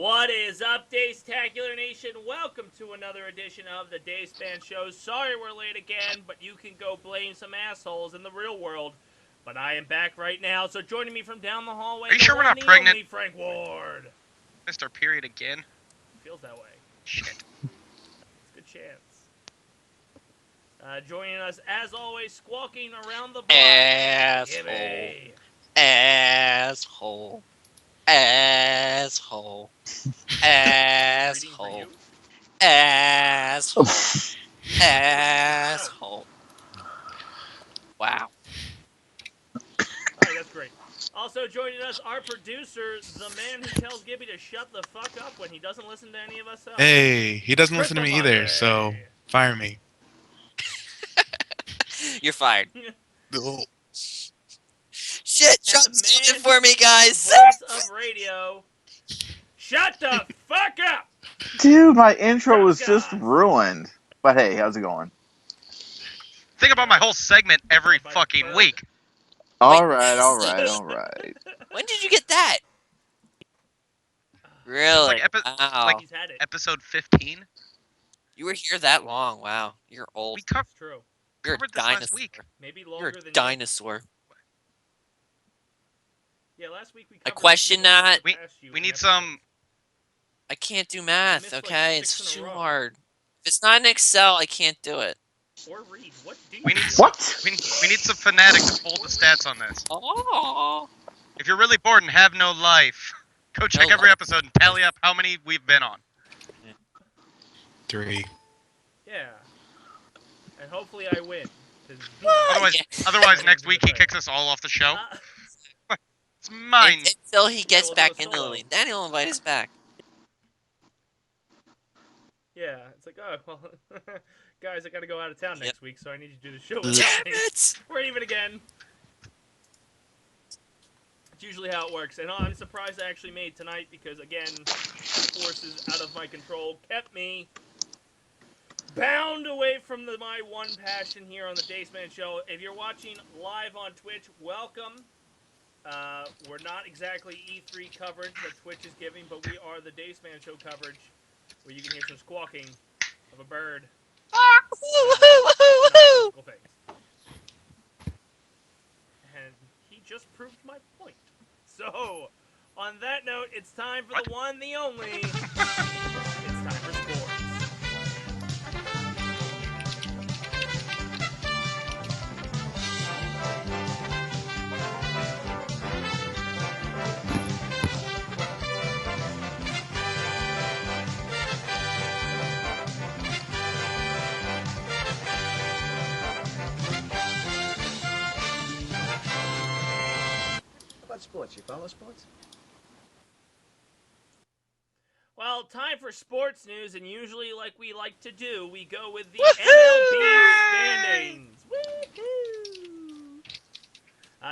What is up, Dace-tacular Nation? Welcome to another edition of the Dace Man Show. Sorry we're late again, but you can go blame some assholes in the real world. But I am back right now, so joining me from down the hallway, Are you the sure we're one, not the pregnant? only Frank Ward. Missed our period again? Feels that way. Shit. It's a good chance. Joining us, as always, squawking around the block. Asshole. Gibby. Asshole. Asshole. Reading for Asshole. you? Asshole. Asshole. Wow. Alright, that's great. Also joining us, our producer, the man who tells Gibby to shut the fuck up when he doesn't listen to any of us else. Hey, he doesn't listen to Crystal me either, Monday. so fire me. You're fired. Ugh. Shit, And Trump's the man coming for me, the guys. voice of radio. Shut the fuck up! Dude, my intro was just Drop ruined. But hey, how's it going? Think about my whole segment every By fucking Bird. week. Alright. When did you get that? Really? Like Wow. He's had it. Episode 15? You were here that long. Wow. You're old. We It's true. You're a covered this last dinosaur. week. Maybe You're longer a than dinosaur. you. Yeah, last week we I covered question that. We need some... I can't do missed, math, like, okay? 6 It's in a too row. hard. If it's not in Excel, I can't do it. Or read. What do you We need do? some, What? we need some fanatic to pull the stats on this. Oh. If you're really bored and have no life, go check No every life. episode and tally up how many we've been on. 3. Yeah. And hopefully I win. 'Cause- Otherwise, next week he kicks us all off the show. It's mine. Until he gets we'll do back a into the solo. league. Then he'll invite us back. Yeah, it's like, oh, well, guys, I gotta go out of town Yep. next week, so I need you to do the show Damn without me. it! We're even again. It's usually how it works, and I'm surprised I actually made tonight because, again, forces out of my control kept me bound away from my one passion here on the Dace Man Show. If you're watching live on Twitch, welcome. We're not exactly E3 coverage that Twitch is giving, but we are the Dace Man Show coverage, where you can hear some squawking of a bird. Woohoo! Physical things. And he just proved my point. So, on that note, it's time for the one, the only. It's time for sports. About sports, you follow sports? Well, time for sports news, and usually, like we like to do, we go with the Woohoo! MLB standings. Woohoo!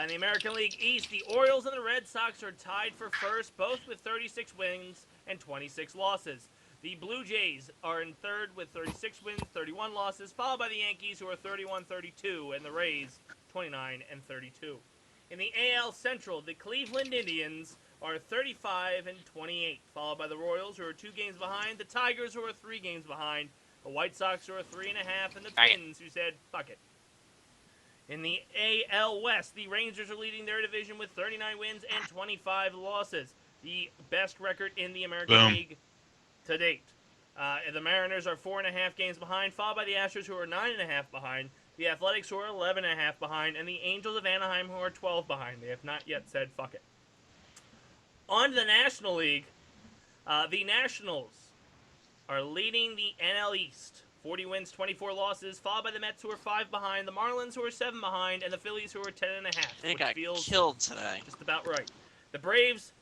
In the American League East, the Orioles and the Red Sox are tied for first, both with 36 wins and 26 losses. The Blue Jays are in third with 36 wins, 31 losses, followed by the Yankees, who are 31-32, and the Rays, 29-32. In the AL Central, the Cleveland Indians are 35-28, followed by the Royals, who are 2 games behind, the Tigers, who are 3 games behind, the White Sox, who are 3.5, and the Twins, who said, fuck it. In the AL West, the Rangers are leading their division with 39 wins and 25 losses, the best record in the American League to date. And the Mariners are 4.5 games behind, followed by the Astros, who are 9.5 behind, the Athletics, who are 11.5 behind, and the Angels of Anaheim, who are 12 behind. They have not yet said fuck it. On to the National League, the Nationals are leading the NL East. 40 wins, 24 losses, followed by the Mets, who are 5 behind, the Marlins, who are 7 behind, and the Phillies, who are 10.5, They which got feels killed today. just about right. The Braves,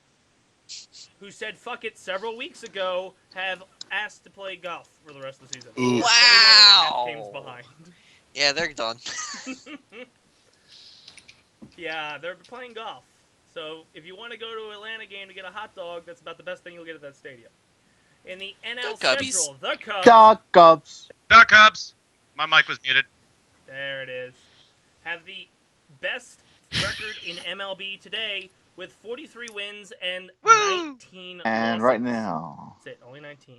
who said fuck it several weeks ago, have asked to play golf for the rest of the season. Ooh. Wow! 21.5 games behind. Yeah, they're done. Yeah, they're playing golf. So if you want to go to an Atlanta game to get a hot dog, that's about the best thing you'll get at that stadium. In the NL Go Cubbies. Central, the Cubs. Doc Cubs. The Cubs. My mic was muted. There it is. Have the best record in MLB today with 43 wins and Woo! 19 And losses. right now, That's it, only 19.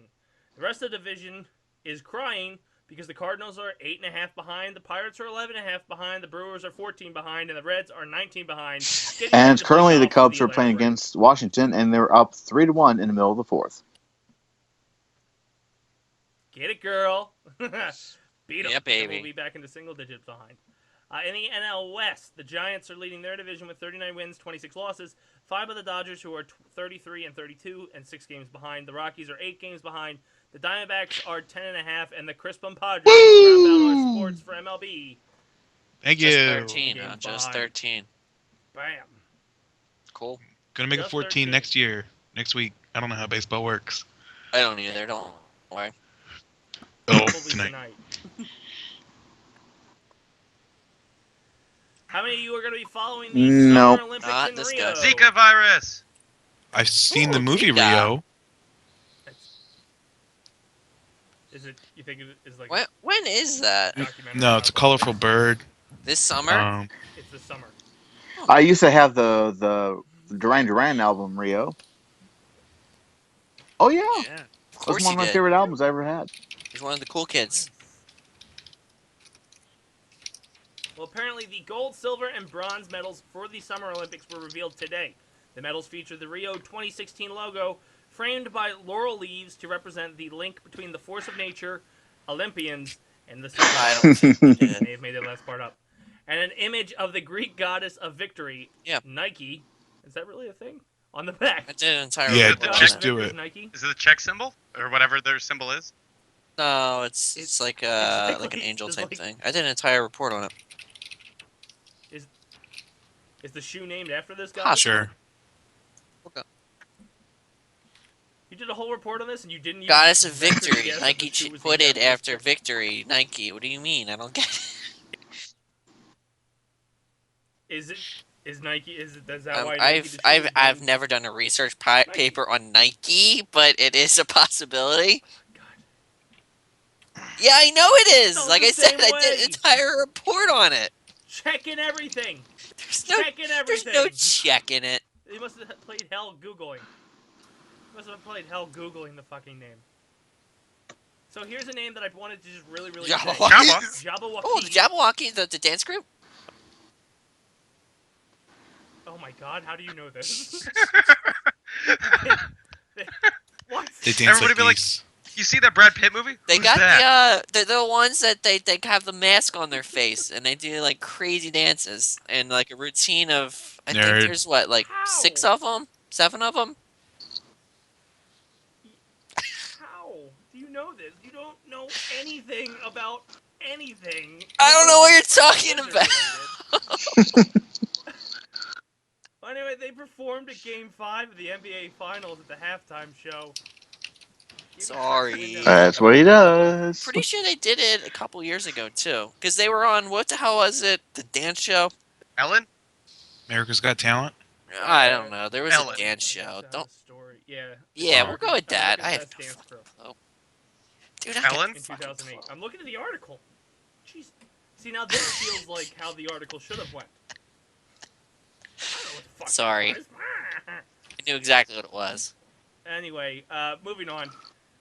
The rest of the division is crying because the Cardinals are 8.5 behind, the Pirates are 11.5 behind, the Brewers are 14 behind, and the Reds are 19 behind. and currently the Cubs are Atlanta playing Braves. against Washington, and they're up 3-1 in the middle of the fourth. Get it, girl. Beat them. Yeah, baby. And we'll be back into single digits behind. In the NL West, the Giants are leading their division with 39 wins, 26 losses. 5 of the Dodgers, who are 33 and 32, and 6 games behind. The Rockies are 8 games behind. The Diamondbacks are 10.5, and the Crispin Padres round out our sports for MLB. Thank Just you. 13, Games just behind. 13. Bam. Cool. Gonna make it Just 14 13. next week. I don't know how baseball works. I don't either. Don't worry. Oh, Probably tonight. How many of you are going to be following the Nope. Summer Olympics Not in this Rio? guy. Zika virus. I've seen the Ooh, movie Zika. Rio. Is it? You think it is like? When is that? Documentary No, it's a about colorful bird. This summer? It's the summer. I used to have the Duran Duran album, Rio. Oh yeah, Yeah. Of that's course one you of my did. favorite albums I ever had. He's one of the cool kids. Well, apparently the gold, silver, and bronze medals for the Summer Olympics were revealed today. The medals feature the Rio 2016 logo, framed by laurel leaves to represent the link between the force of nature, Olympians, and the sun. I don't think you did. May have made the last part up. And an image of the Greek goddess of victory, Yeah. Nike. Is that really a thing? On the back. I did an entire Yeah, report on just it. do it. Nike? Is it the check symbol or whatever their symbol is? No, it's like like an angel type thing. I did an entire report on it. Is the shoe named after this guy? Possibly. Sure. Okay. You did a whole report on this and you didn't even Goddess of venture to victory. guess if Nike the shoe was put named it after after victory. Nike. What do you mean? I don't get it. Is Nike? Is that why? I've never done a research paper on Nike, but it is a possibility. God. Yeah, I know it is. Felt like the I said, same I did way. an entire report on it. Checking everything. There's Everything. no checking it. He must have played hell googling. Must have played hell googling the fucking name. So here's a name that I wanted to just really say. Jabberwocky. Jabberwocky. Oh, the Jabberwocky, the dance group. Oh my God! How do you know this? What? They dance Everybody like be like, geese. You see that Brad Pitt movie? They Who's got that? the ones that they have the mask on their face and they do like crazy dances and like a routine of I think Nerd. there's what like How? 6 of them, 7 of them. How do you know this? You don't know anything about anything. I don't know what you're talking Blizzard-related. Anyway, they performed at Game 5 of the NBA Finals at the halftime show. Sorry. That's what he does. Pretty sure they did it a couple years ago too, because they were on what the hell was it? The dance show? Ellen? America's Got Talent. I don't know. There was Ellen. a dance show. Don't. Story. Yeah. Yeah, Oh. we'll go with that. I have Best dance crew dude. I Ellen? in 2008. I'm looking at the article. Jeez. See, now this feels like how the article should have went. I don't know what the fuck Sorry. it was. I knew exactly what it was. Anyway, moving on.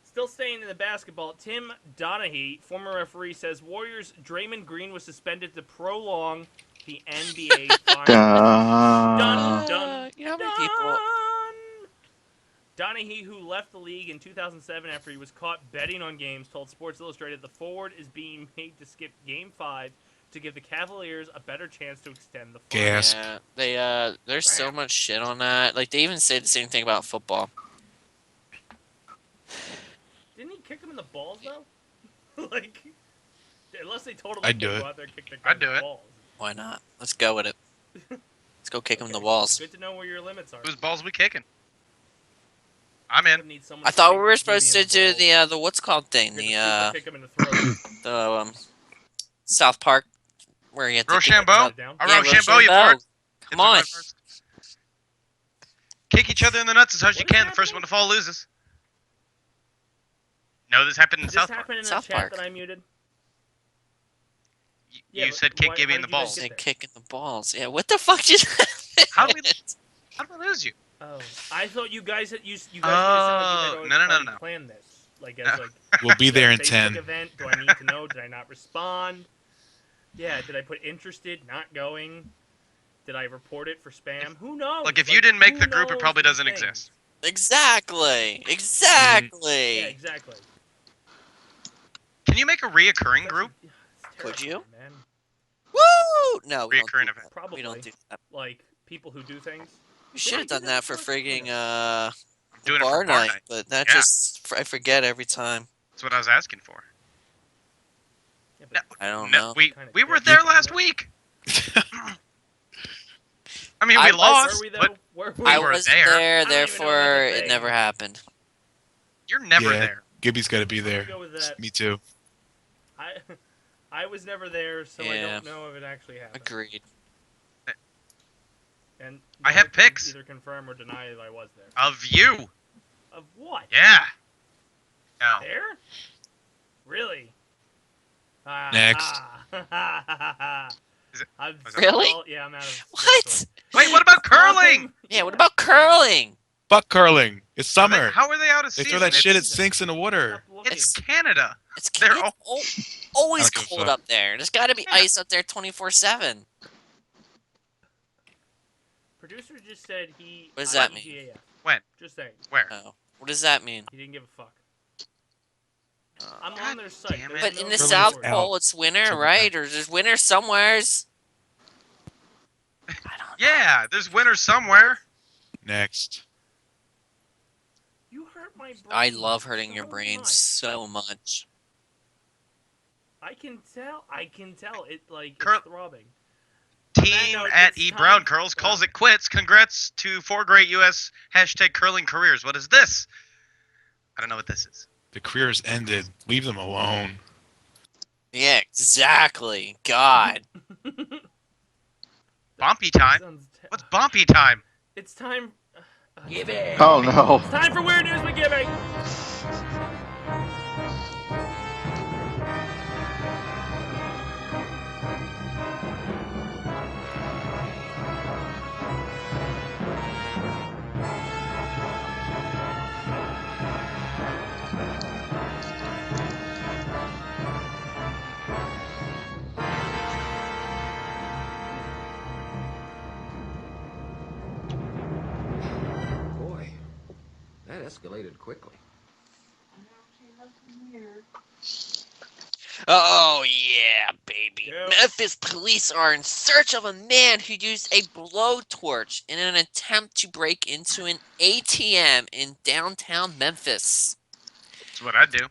Still staying in the basketball, Tim Donaghy, former referee, says Warriors' Draymond Green was suspended to prolong the NBA Finals. Dun. You know how many people? Donaghy, who left the league in 2007 after he was caught betting on games, told Sports Illustrated the forward is being made to skip Game 5 to give the Cavaliers a better chance to extend the finals. Gasp. Yeah, they there's so much shit on that. Like they even say the same thing about football. Didn't he kick him in the balls though? Like, unless they totally I'd do go it. out there and kick their I'd guys' do it. balls. Why not? Let's go with it. Let's go kick him in the walls. Good to know where your limits are. Whose balls we kicking? I'm in. Need someone I to thought kick we were Gibby supposed in to do balls. the what's called thing, You're gonna the kick him in the throat. the South Park where you have to Rochambeau? down. I Yeah, wrote Rochambeau, you Rochambeau. first. Come on. Kick each other in the nuts as hard as you What is can. The first one to fall loses. No, this happened in This South Park. happened in a South chat Park. that I muted. You Yeah, said but kick why- Gibby how in the did you guys balls. get And there? kicking the balls. Yeah, what the fuck just happened? How do we- How did I lose you? Oh, I thought you guys had you guys made it sound Oh, like you no, had no, no, already no. planned this, like as No. like We'll be is that there a in Facebook 10. event. Do I need to know? Did I not respond? Yeah, did I put interested, not going? Did I report it for spam? Who knows? Look, if you didn't make who the group, it knows probably these doesn't things? exist. Exactly. Yeah, Exactly. exactly. Can you make a reoccurring It's group? actually- it's Could you? terrifying, man? Woo! No, we don't do Reoccurring event. that. Probably. We don't do that. Like people who do things. We should have did done that for before? frigging Yeah. the Doing it bar for bar night, night. but that Yeah. just I forget every time. That's what I was asking for. Yeah, No, but I don't no, know. we were Kinda there dick, last isn't it? week. I mean, I we was- lost, Were we though? but Were we? We I were was there. there, don't even know if therefore that's a it thing. never happened. you're never Yeah. there. Gibby's got to be I'm gonna there. go with that. Me too. I was never there, so I Yeah. don't know if it actually happened. Agreed. And I no have one can pics. Either confirm or deny that I was there. Of you. Of what? Yeah. No. There? Really? Next. Is it- I'm was it- Really? Yeah, I'm out of. What? Wait, what about curling? Yeah, what about curling? Fuck curling. It's Are they- summer. how are they out of They season? throw that shit, it It's, sinks in the water. it's Canada. It's, They're it's all- always I don't give a cold fuck. up there. There's got to be Yeah. ice up there 24/7. Producer just said he. What does that mean? IGAF. When? Just saying. Where? Oh, what does that mean? He didn't give a fuck. Uh, I'm God on their site. damn There's it. but no in the Curling's South story. out. Pole, it's winter, Triple right? back. Or there's winter somewheres. I don't know. Yeah, there's winter somewhere. Next. You hurt my brain. I love hurting your so brain much. so much. I can tell. It like Curl- it's throbbing. On that Team note, at it's E time- Brown Curls calls it quits. Congrats to 4 great U.S. #curling careers. What is this? I don't know what this is. The career's ended. Leave them alone. Yeah, exactly. God. Bompy time? Sounds What's Bompy time? It's time. Oh no. It's time for Weird News with Gibby. Boy, that escalated quickly. Oh, yeah, baby. Yep. Memphis police are in search of a man who used a blowtorch in an attempt to break into an ATM in downtown Memphis. That's what I do.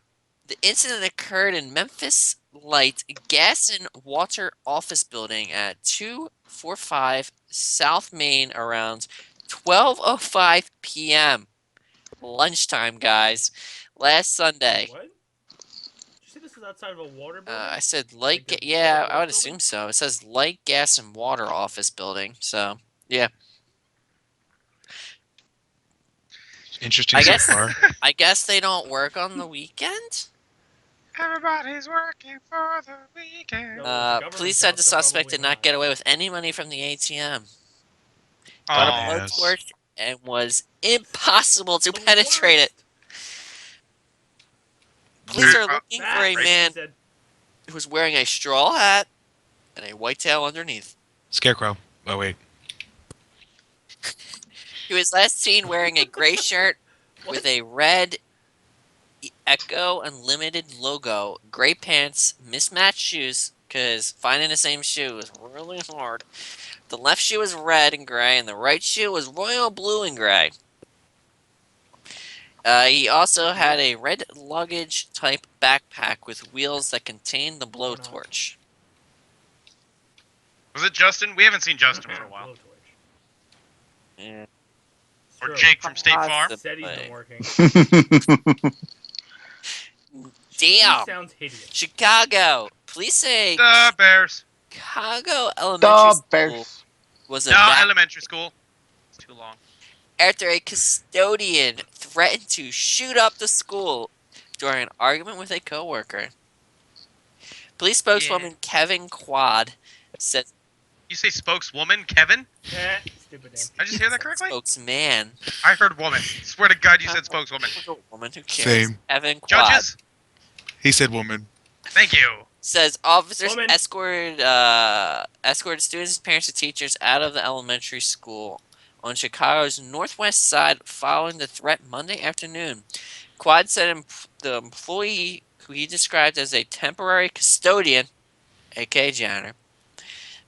The incident occurred in Memphis Light Gas and Water Office Building at 245 South Main around 12:05 p.m. Lunchtime, guys. Last Sunday. What? Did you say this was outside of a water building? I said Like a yeah, water I would building? assume so. It says Light Gas and Water Office Building, so yeah. Interesting I so guess- far. I guess they don't work on the weekend? Everybody's working for the weekend. No. Well, it's a government Police said job, the so suspect probably did not not. get away with any money from the ATM. Oh, Got a yes. blowtorch and was impossible to The penetrate it. worst. Police are Uh, looking for a That, man he said, who was wearing a straw hat and a white tail underneath. Scarecrow. Oh, wait. He was last seen wearing a gray shirt with a red Echo Unlimited logo, gray pants, mismatched shoes, because finding the same shoe was really hard. The left shoe was red and gray, and the right shoe was royal blue and gray. He also had a red luggage type backpack with wheels that contained the blowtorch. Was it Justin? We haven't seen Justin for a while. blowtorch. Yeah. It's Or true. Jake from State Farm. Possibly. Said he's been working. He Damn! sounds hideous. Chicago! Police say The Bears. Chicago Elementary The School Bears. was No, evacuated elementary school. It's too long. after a custodian threatened to shoot up the school during an argument with a coworker. Police spokeswoman Kevin Quad said You say spokeswoman, Kevin? It's stupid name. I just hear that correctly? Spokesman. I heard woman. Swear to God, you said spokeswoman. Woman, who cares? Same. Evan Quad Judges? He said woman. Thank you. says officers Woman. escorted students, parents, and teachers out of the elementary school on Chicago's northwest side following the threat Monday afternoon. Quad said the employee, who he described as a temporary custodian, aka janitor,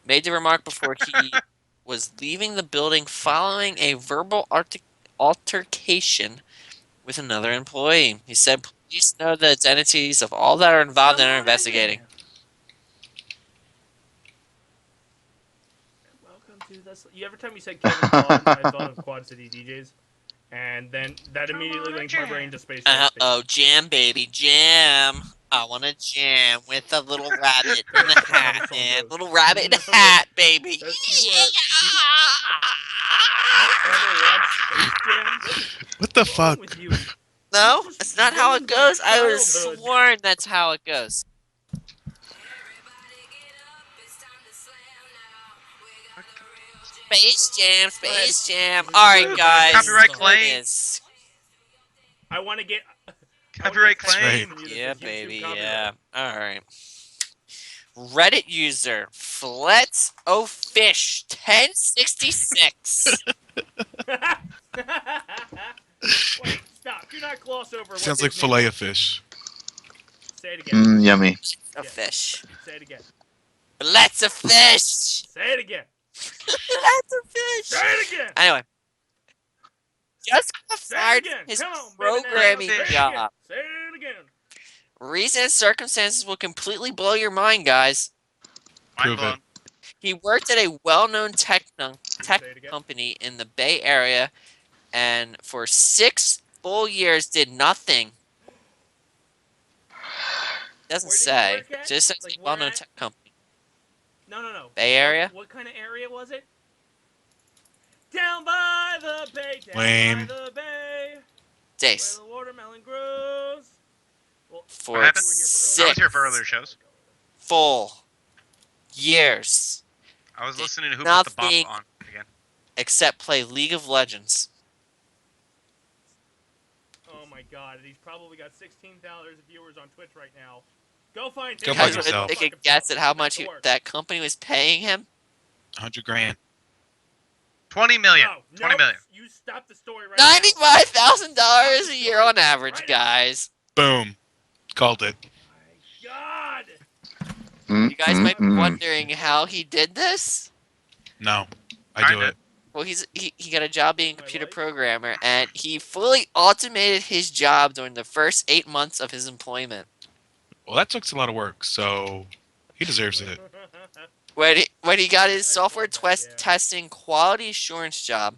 made the remark before he was leaving the building following a verbal altercation with another employee. He said police know the identities of all that are involved and are investigating. Welcome to this. Every time you said Kevin Quad, I thought of Quad City DJs, and then that immediately linked my brain to Space Jam. Oh, jam, baby, jam. I want to jam with a little rabbit in a hat, man. Little rabbit in a hat, baby. You ever watch Space Jam? What the What's wrong fuck? with you? No, You just that's not how it ruined my goes. I was childhood. sworn that's how it goes. Space Jam, Space Jam. Alright, guys. Copyright here claim. it is. I want to get Copyright I wanna get claim. from you that Yeah, says YouTube baby, copyright. yeah. Alright. Reddit user Flets O Fish 1066. Wait, stop. Do not gloss over what Sounds his like name fillet was. of fish. Say it again. Yummy. A Yeah. fish. Say it again. Flets a fish. Say it again. Flets a fish. Say it again. Anyway. Just got Say it fired again. from his Come on, baby. programming Say it again. job. Say it again. Reason and circumstances will completely blow your mind, guys. Mind Prove blown. it. He worked at a well-known tech Say it again. company in the Bay Area, and for 6 full years did nothing. Doesn't Where did he say. work at? Just says Like, a well-known where at? tech company. No. Bay Area? What kind of area was it? Down by the bay. Down Lame. by the bay. Dace. Where the watermelon grows. Well, For What happened? you were here for I was six here for earlier shows. full years, I was listening to Who Put the Nothing. Bop on again. except play League of Legends. Oh my god, he's probably got 16,000 viewers on Twitch right now. Go find him. Go You fuck guys want yourself. to take a guess at how much that company was paying him? 100 grand. 20 million. No, 20 million. You stop the story right now. $95,000 a year on average, guys. Boom. Called it. My god. You guys might be wondering how he did this. No. I do Kinda. it. Well, he got a job being a computer Like? programmer, and he fully automated his job during the first 8 months of his employment. Well, that took a lot of work, so he deserves it. When he got his I software love that, yeah. testing quality assurance job,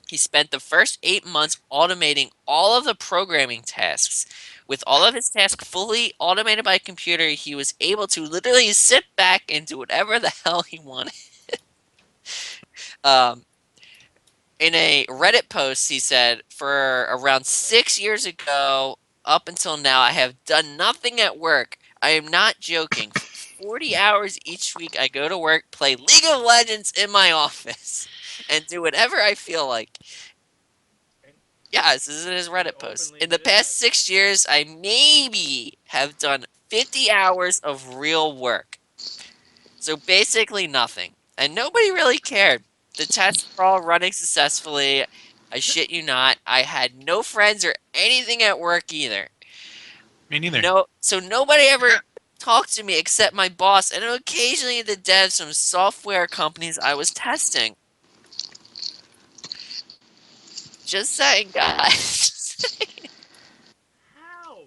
he spent the first 8 months automating all of the programming tasks. With all of his tasks fully automated by a computer, he was able to literally sit back and do whatever the hell he wanted. In a Reddit post, he said, for around 6 years ago, up until now, I have done nothing at work. I am not joking. For 40 hours each week, I go to work, play League of Legends in my office, and do whatever I feel like. Yeah, this is in his Reddit post. In the past 6 years, I maybe have done 50 hours of real work. So basically nothing. And nobody really cared. The tests were all running successfully. I shit you not. I had no friends or anything at work either. Me neither. No, so nobody ever talked to me except my boss and occasionally the devs from software companies I was testing. Just saying, guys. How?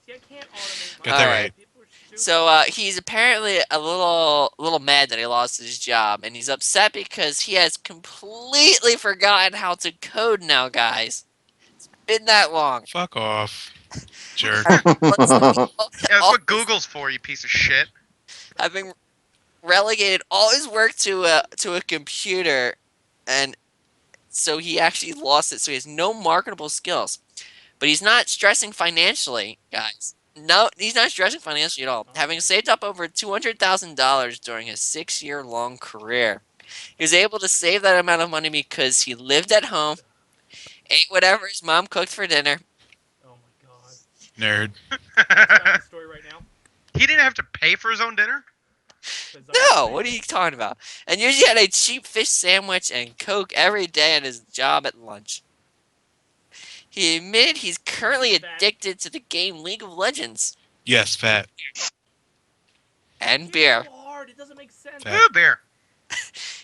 See, I can't automate my Got that Alright. right. People are stupid. So he's apparently a little mad that he lost his job, and he's upset because he has completely forgotten how to code now, guys. It's been that long. Fuck off. Jerk. Yeah, that's what Google's for, you piece of shit. Having relegated all his work to a computer, and so he actually lost it. So he has no marketable skills. But he's not stressing financially, guys. No, he's not stressing financially at all. Having saved up over $200,000 during his 6-year-long career. He was able to save that amount of money because he lived at home, ate whatever his mom cooked for dinner. Oh my god. Nerd. Let's stop the story right now. He didn't have to pay for his own dinner? 'Cause No, I'm what are you talking about? And usually had a cheap fish sandwich and Coke every day at his job at lunch. He admitted he's currently addicted to the game League of Legends Yes, fat. and It's beer. so hard. It doesn't make sense. Fat. Ooh, beer.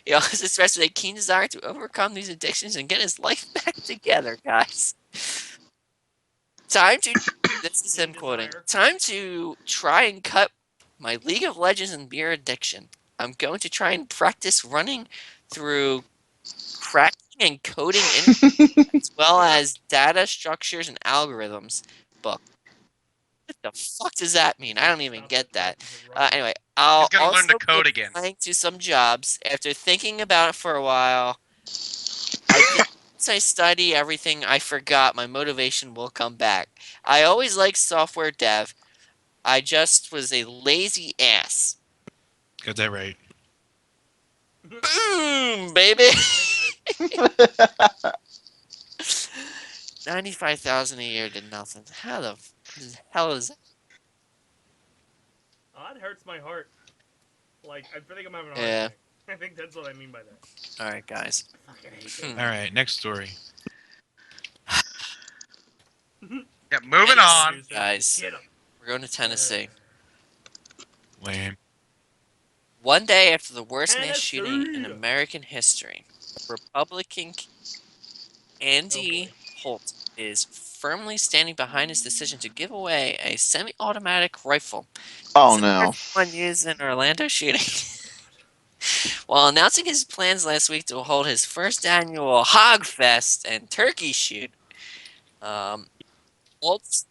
He also expressed a keen desire to overcome these addictions and get his life back together, guys. Time to, this is him Keen quoting, desire. time to try and cut my League of Legends and beer addiction. I'm going to try and practice running through cracking and coding as well as data structures and algorithms book. What the fuck does that mean? I don't even Stop get it. that. Is it right? Anyway, I'll He's gonna learn also to code be again. applying to some jobs. After thinking about it for a while, I think once I study everything I forgot, my motivation will come back. I always liked software dev. I just was a lazy ass. Got that right. Boom, baby. 95,000 a year did nothing. How the hell is that? Oh, that hurts my heart. Like, I think I'm having a heart Yeah. attack. I think that's what I mean by that. All right, guys. I fucking hate Hmm. All right, next story. Yeah, moving Tennessee, on. guys. Get him. We're going to Tennessee. Lame. One day after the worst mass shooting in Tennessee. American history, Republican Andy Okay. Holt is firmly standing behind his decision to give away a semi-automatic rifle, Oh similar no. to one used in Orlando shooting. While announcing his plans last week to hold his first annual Hog Fest and turkey shoot, Holt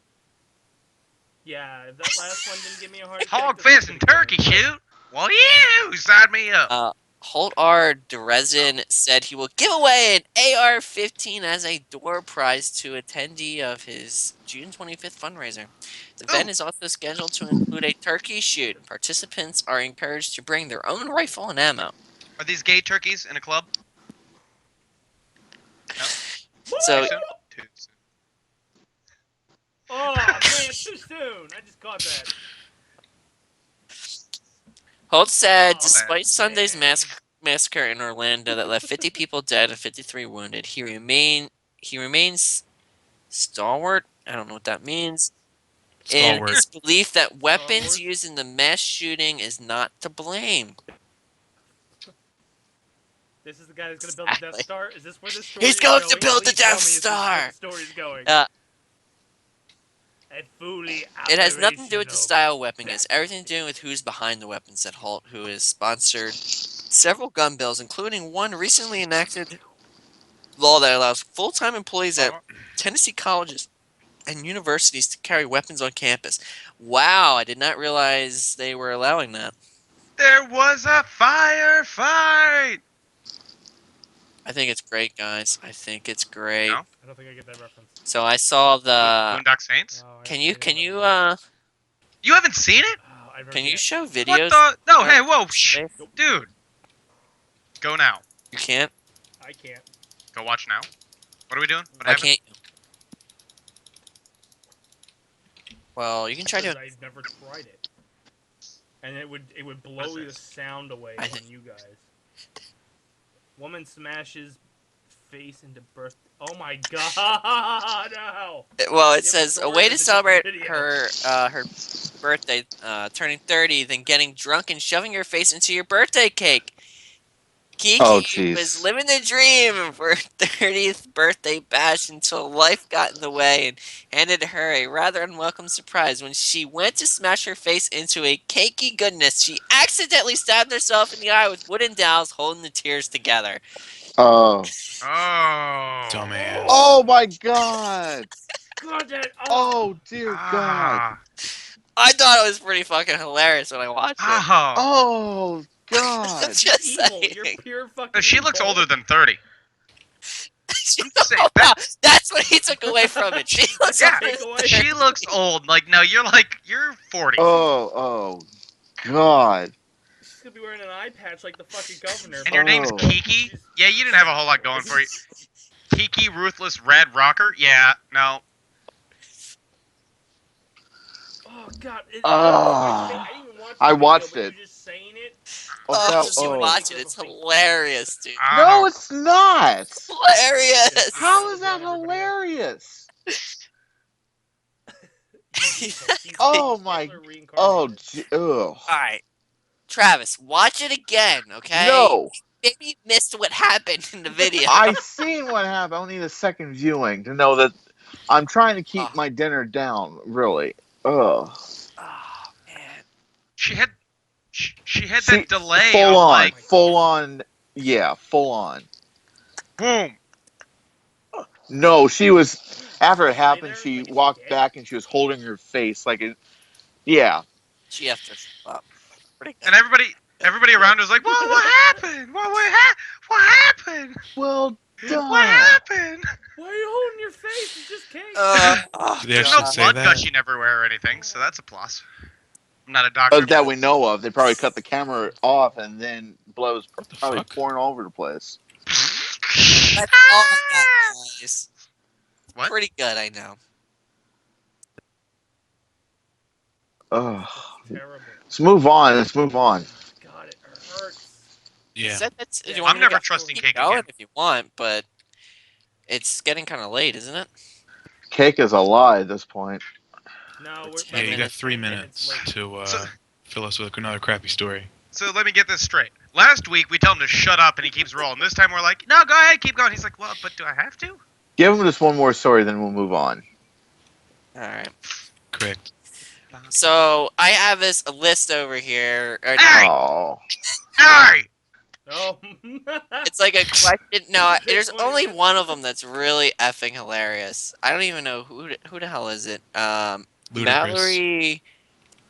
Yeah, if that last one didn't give me a heart attack. Hog this one's fist and gonna turkey kill me. shoot. Well, you sign me up. Holt R. DeRezin said he will give away an AR-15 as a door prize to attendee of his June 25th fundraiser. The event Ooh. is also scheduled to include a turkey shoot. Participants are encouraged to bring their own rifle and ammo. Are these gay turkeys in a club? No. So Too soon? Too soon. Oh man, too soon. I just caught that. Holt said, Oh, despite Sunday's man. massacre in Orlando that left 50 people dead and 53 wounded, he remains stalwart. I don't know what that means. In Stalwart. his belief that weapons Stalwart? used in the mass shooting is not to blame. This is the guy that's gonna build the Death Exactly. Star. Is this where this story He's is going going? to build the Please tell Death me this is where Star. the story's going. A fully It has nothing to do with the operational style of weapon. It has Death everything to do with who's behind the weapons, said Holt, who has sponsored several gun bills, including one recently enacted law that allows full-time employees at Tennessee colleges and universities to carry weapons on campus. Wow, I did not realize they were allowing that. There was a firefight. I think it's great, guys. I think it's great. No? I don't think I get that reference. So I saw the. Boondock Saints? Oh, I Can haven't you seen it, but- You haven't seen it? Oh, I've heard can you that. show What videos? the? No, Uh, hey, whoa, shh, Dave? dude. Go now. You can't. I can't. Go watch now. What are we doing? What Why happened? can't you? Well, you can try Because to. I've never tried it, and it would blow What is the this? sound away I on think- you guys. Woman smashes face into birth. Oh my god! No. Well, it have a says a story way or to is it just a celebrate video? her birthday, turning 30, then getting drunk and shoving your face into your birthday cake. Kiki Oh, was jeez. living the dream for her 30th birthday bash until life got in the way and handed her a rather unwelcome surprise. When she went to smash her face into a cakey goodness, she accidentally stabbed herself in the eye with wooden dowels holding the tears together. Oh. Oh. Dumbass. Oh my God. God, that. Oh dear God. Ah. I thought it was pretty fucking hilarious when I watched it. Oh. Oh God. Just Evil. saying. You're pure fucking. No, she looks evil. older than 30. I'm just saying, Wow, that's what he took away from it. She looks Yeah, older than 30. she looks old. Like, no, you're 40. Oh, oh God. gonna be wearing an eye patch like the fucking governor. And your name's Oh. Kiki? Yeah, you didn't have a whole lot going for you. Kiki, ruthless, rad rocker? Yeah, no. Oh god, Ah. I didn't even watch the I video, watched but you it. just saying it. Oh, Oh, that. Just you makes Oh. me watch it. feel It's fucking hilarious, dude. I don't No, know. it's not. Hilarious. How is So that brought everybody up. hilarious? Exactly. Oh my. Hitler Oh. reincarnated. Ugh. All right, Travis, watch it again, okay? No. Maybe you missed what happened in the video. I seen what happened. I don't need a second viewing to know that I'm trying to keep Oh, my dinner down. Really. Ugh. oh man. She had she had She that delay full of on, like, Oh my full god. on. Yeah, full on. boom. No, she was. After it Just lay happened, there? she Like, is she walked dead? back and she was holding her face like it. Yeah. She effed herself up. Pretty good. And everybody around was like, "Well, what happened? What happened? Well What done. happened?" Why are you holding your face? It's just cake. Oh Did they There's actually no god. say blood that? gushing everywhere or anything, so that's a plus. I'm not a doctor, That but we know of. They probably cut the camera off and then blood was What the probably fuck? pouring all over the place. That's all I got, guys. What? Pretty good, I know. Ugh. That's terrible. Let's move on. Let's move Oh on. my god, it hurts. You Yeah. said that's. Do Yeah, you want I'm me to never go, trusting keep cake going again. if you want? But it's getting kind of late, isn't it? Cake is a lie at this point. No, We're we're 10 Yeah, you got minutes 3 in. and it's minutes late. to So, fill us with another crappy story. so let me get this straight. Last week we tell him to shut up and he keeps rolling. This time we're like, "No, go ahead, keep going." He's like, "Well, but do I have to?" Give him just one more story, then we'll move on. All right. Correct. So I have a list over here. Hey, Oh. hey! Oh. It's like a question. No, This there's one only is. one of them that's really effing hilarious. I don't even know who the hell is it. Ludicrous. Mallory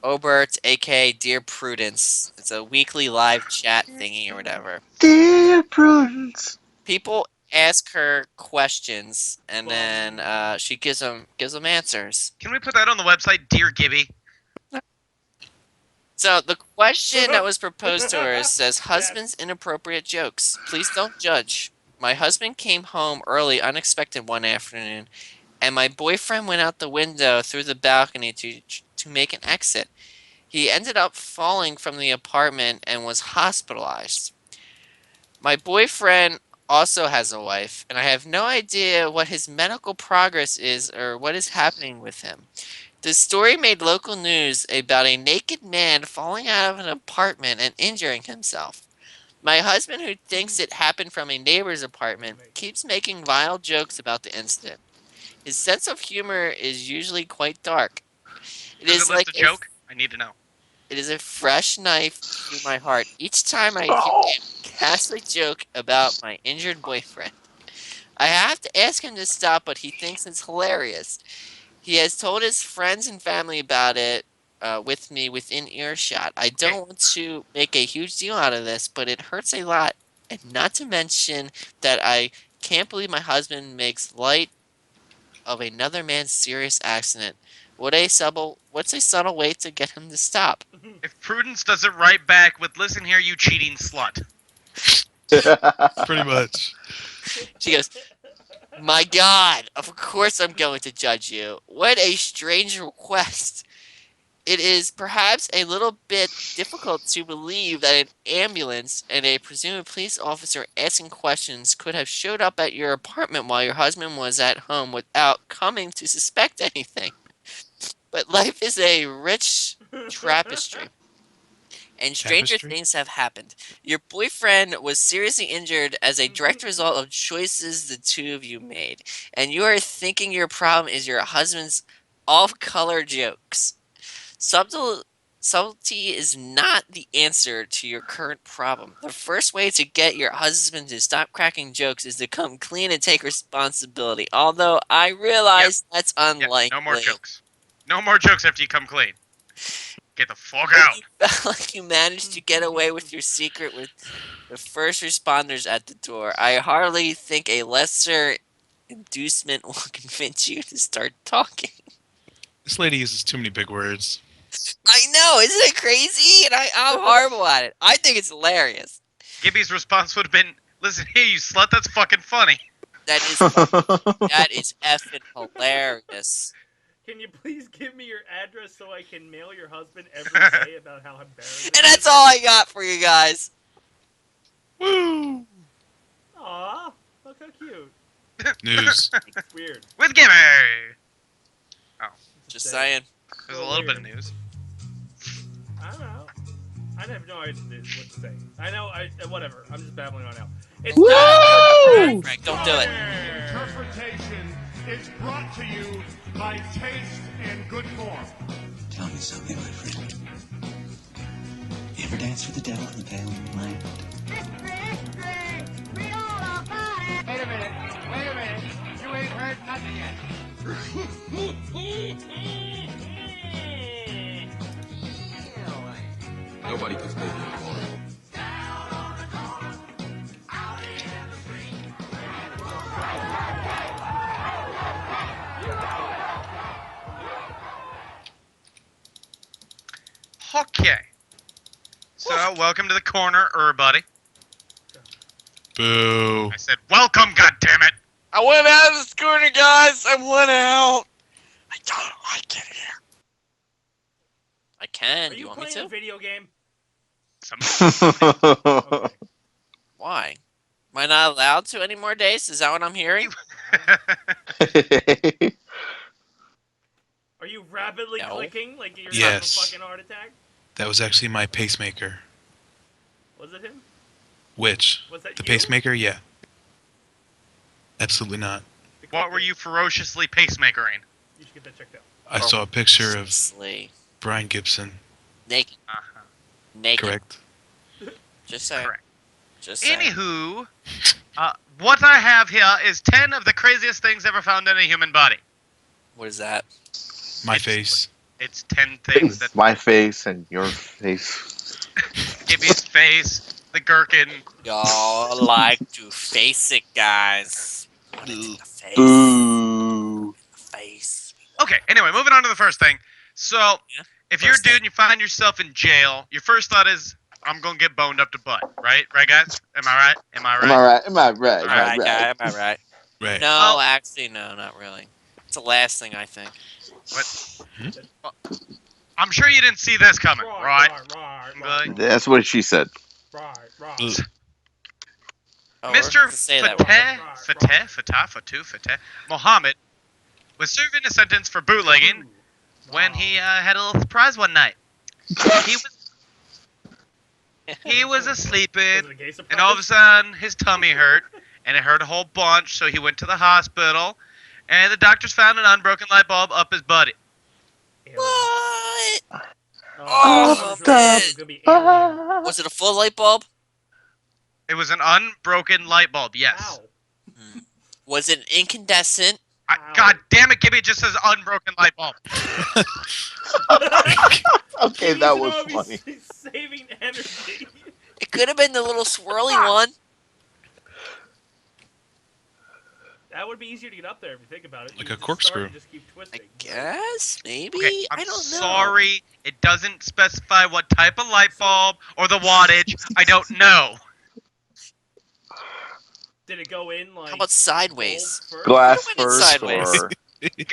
Obert, aka Dear Prudence. It's a weekly live chat thingy or whatever. Dear Prudence. People ask her questions, and then Bum. she gives them answers. Can we put that on the website, Dear Gibby? So the question that was proposed to her says, Yes. "Husband's inappropriate jokes. Please don't judge. My husband came home early, unexpected one afternoon, and my boyfriend went out the window through the balcony to make an exit. He ended up falling from the apartment and was hospitalized. My boyfriend also has a wife, and I have no idea what his medical progress is or what is happening with him. The story made local news about a naked man falling out of an apartment and injuring himself. My husband, who thinks it happened from a neighbor's apartment, keeps making vile jokes about the incident. His sense of humor is usually quite dark. It Does it is list like a joke? I need to know. it is a fresh knife through my heart each time I hear Oh. him cast a joke about my injured boyfriend. I have to ask him to stop, but he thinks it's hilarious. He has told his friends and family about it with me within earshot. I Okay, don't want to make a huge deal out of this, but it hurts a lot. And not to mention that I can't believe my husband makes light of another man's serious accident. What's a subtle way to get him to stop? if Prudence does it right back with "Listen here, you cheating slut." Pretty much. She goes, "My God, of course I'm going to judge you. What a strange request. It is perhaps a little bit difficult to believe that an ambulance and a presumed police officer asking questions could have showed up at your apartment while your husband was at home without coming to suspect anything. But life is a rich tapestry, and stranger Tapestry? things have happened. Your boyfriend was seriously injured as a direct result of choices the two of you made, and you are thinking your problem is your husband's off-color jokes. Subtlety is not the answer to your current problem. The first way to get your husband to stop cracking jokes is to come clean and take responsibility. Although I Yep, realize that's yep. No more unlikely. jokes. No more jokes after you come clean. Get the fuck But out. you felt like you managed to get away with your secret with the first responders at the door. I hardly think a lesser inducement will convince you to start talking. This lady uses too many big words. I know, isn't it crazy? And I'm horrible at it. I think it's hilarious. Gibby's response would have been, "Listen here, you slut. That's fucking funny." That is effing hilarious. Can you please give me your address so I can mail your husband every day about how embarrassing? And that's all I got for you guys. Woo! Aw, look how cute. News. It's weird. With Gibby. Just saying. There's a little bit of news. I don't know. I have no idea what to say. I know. Whatever. I'm just babbling on now. It's Woo! Frank, don't do it. Interpretation is brought to you by Taste and Good Form. Tell me something, my friend. You ever dance with the devil in the pale moonlight? Wait a minute. You ain't heard nothing yet. Nobody puts baby in the corner. Okay. So, welcome to the corner, everybody. Boo. I said, welcome, goddammit! I went out of the schooner, guys. I went out. I don't like it here. I can. Are Do you you want me playing a to? video game? Some- Okay. Why? Am I not allowed to any more days? Is that what I'm hearing? Are you rapidly No. clicking like you're Yes. having a fucking heart attack? That was actually my pacemaker. Was it him? Which? Was that The you? pacemaker? Yeah. Absolutely not. The What were you ferociously pacemakering? You should get that checked out. I saw a picture of Seriously. Brian Gibson. Naked. Uh-huh. Naked. Correct. Just saying. Correct. Just saying. Anywho, what I have here is 10 of the craziest things ever found in a human body. What is that? My face. It's 10 things that My face and your face. Gibby's face, the gherkin. Y'all like to face it, guys. Put it in the face. Boo. Face. Okay, anyway, moving on to the first thing. So, Yeah. if you're a First dude thing. and you find yourself in jail, your first thought is, I'm gonna get boned up to butt, right? Right, guys? Am I right? Am I right? Am I right? Am I right? Am I Alright, right? guy, am I right? Right. No, Well- actually, no, not really. It's the last thing I think. I'm sure you didn't see this coming, right? Right. That's what she said. Right. Ugh. Oh, we're Mr. supposed to say that wrong. Fateh Mohammed was serving a sentence for bootlegging when he had a little surprise one night. He was asleeping, and all of a sudden his tummy hurt, and it hurt a whole bunch, so he went to the hospital, and the doctors found an unbroken light bulb up his butt. What? Oh, the Was it a full light bulb? It was an unbroken light bulb, yes. Ow. Was it incandescent? God damn it, Gibby, it just says unbroken light bulb. Okay, that was funny. Saving energy. It could have been the little swirly one. That would be easier to get up there if you think about it. Like You a just corkscrew. start and just keep I twisting. guess? Maybe? Okay, I'm I don't know. sorry, it doesn't specify what type of light bulb or the wattage. I don't know. Did it go in like? How about sideways? gold first? Glass Went in first sideways. or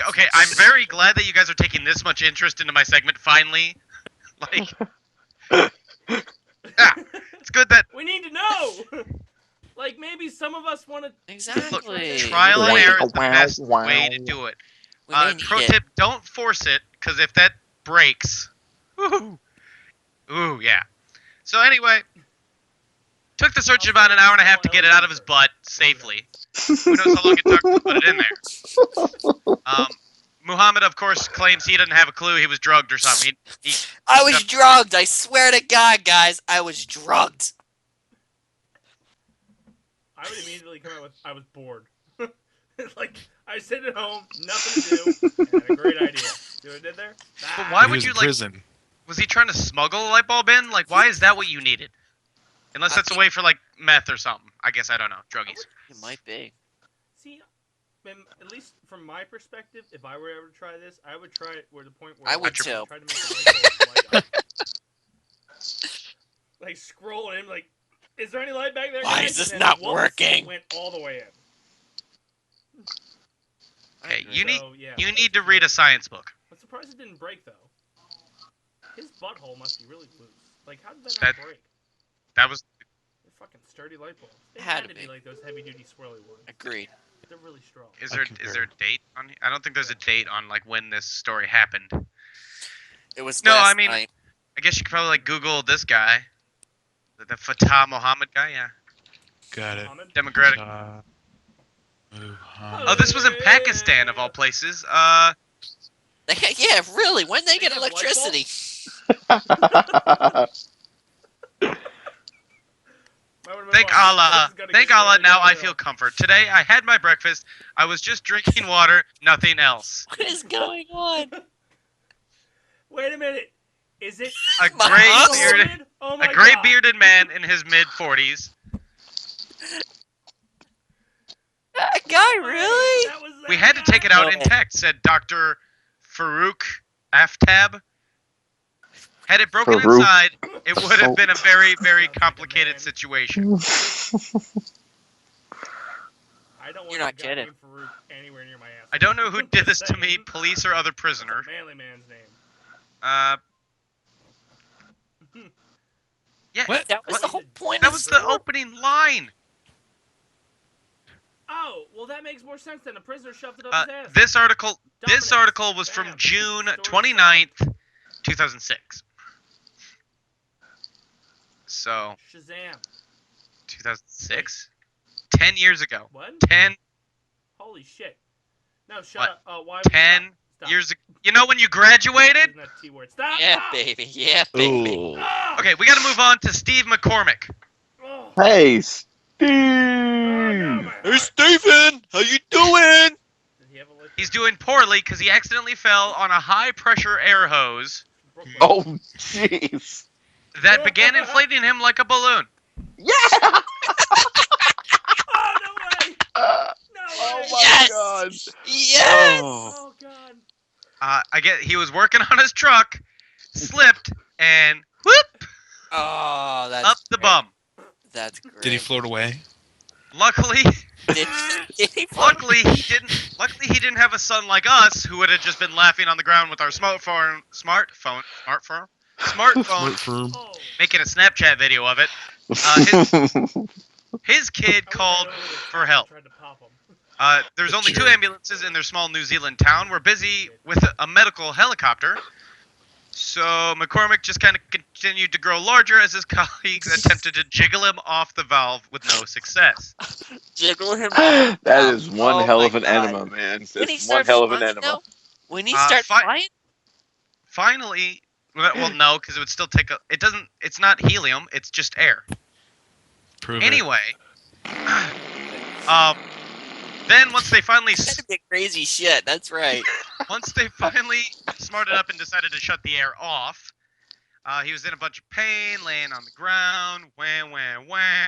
Okay, I'm very glad that you guys are taking this much interest into my segment finally. Like, yeah, it's good that We need to know. Like maybe some of us want to. Exactly. trial and error is the Wow, best wow. way to do it. We may need Pro it. tip, don't force it, because if that breaks... Ooh, yeah. So anyway, took the surgeon about an hour and a half to get it out of his butt safely. Who knows how long it took to put it in there. Muhammad, of course, claims he didn't have a clue he was drugged or something. I was drugged. I swear to God, guys, I was drugged. I would immediately come out with I was bored. Like I sit at home, nothing to do, and had a great idea. See what I did there? But why He would was you in like? prison. Was he trying to smuggle a light bulb in? Like, why is that what you needed? Unless that's a way for like meth or something. I guess I don't know. Druggies. It might be. See, at least from my perspective, if I were ever to try this, I would try it where the point where I would try too. to make the light bulb light up. Like scrolling him, like, is there any light back there? Why guys? is this And then, not whoops, working? Went all the way in. Okay, agree. you need So, yeah, you that's need to just read a weird. science book. I'm surprised it didn't break though. His butthole must be really loose. Like, how did that That- not break? That was They're fucking sturdy light bulbs. They Had had to to be be. like those heavy-duty swirly ones. Agreed. They're really strong. is I there concur. a date on? I don't think there's a date on like when this story happened. It was No, last I mean- night. I guess you could probably like Google this guy, the Fatah Mohammed guy. Yeah, Got it. Muhammad? Democratic. Oh, this was in Pakistan of all places. Yeah, really. When they They get have light electricity? Might wanna move Thank on. Allah. This is gonna Thank get Allah. really Now I downhill. feel comfort. Today I had my breakfast. I was just drinking water, nothing else. What is going on? Wait a minute. Is it A My gray ass? bearded, Mohammed? Oh my a gray God. bearded man in his mid 40s. That guy, No way. really? That was that We had to guy. take it out No in way. text, said Dr. Farouk Aftab. Had it broken Farouk. inside, it would have been a very, very Sounds like a complicated man. situation. I don't want You're not the guy kidding. named Farouk anywhere near my ass. I don't know who did this to me, police or other prisoner. It's a manly man's name. Yeah, What? That was What? the whole point that of was the the opening line. Oh, well that makes more sense then. A prisoner shoved it up his ass. This article Dominance. was from Bam. June Story 29th, 2006. So, Shazam. 2006? 10 years ago. What? 10 Holy shit. No, shut What? up. Why would you 10 stop? Stop. years ago. You know when you graduated? Using that T-word. Stop! Yeah, Ah! baby. Yeah, baby. Ooh. Ah! Okay, we gotta move on to Steve McCormick. Oh. Hey, Steve. Oh, no, my heart. Steven! How you doing? Did he have a lick? He's doing poorly because he accidentally fell on a high-pressure air hose Brooklyn. Oh, jeez. that began inflating him like a balloon. Yeah. Oh, no way! Oh No my way! Yes! God. Yes! Oh. Oh, God. I get he was working on his truck, slipped, and whoop, Oh, that's up the great. bum. That's great. Did he float away? Luckily, Did he luckily he didn't have a son like us who would have just been laughing on the ground with our smartphone, Firm. Oh. making a Snapchat video of it. His kid I called would've for help. tried to pop him. There's only 2 Sure. ambulances in their small New Zealand town. We're busy with a medical helicopter. So McCormick just kind of continued to grow larger as his colleagues attempted to jiggle him off the valve with no success. jiggle him? That is one Oh hell my of an God. enema, man. When he It's one starts hell of an flying, enema. though? When he Uh, starts fi- flying? Finally, well, no, because it would still take it's not helium, it's just air. Prove Anyway, then once they finally Kind of big crazy shit. That's right. smarted up and decided to shut the air off, he was in a bunch of pain, laying on the ground. Wah, wah, wah.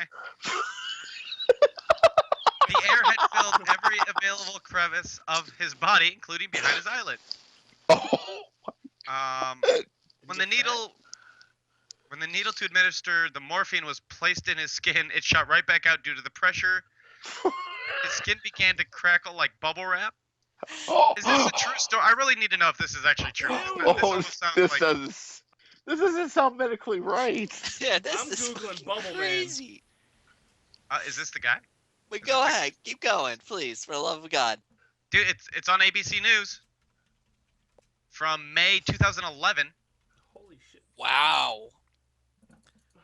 The air had filled every available crevice of his body, including behind his eyelid. Oh. When the needle to administer the morphine was placed in his skin, it shot right back out due to the pressure. His skin began to crackle like bubble wrap. Is this a true story? I really need to know if this is actually true. This almost sounds like This doesn't sound medically right. Yeah, this I'm is Googling Bubble Man. crazy. is this the guy? But go ahead. Keep going, please, for the love of God. Dude, it's on ABC News from May 2011. Holy shit. Wow.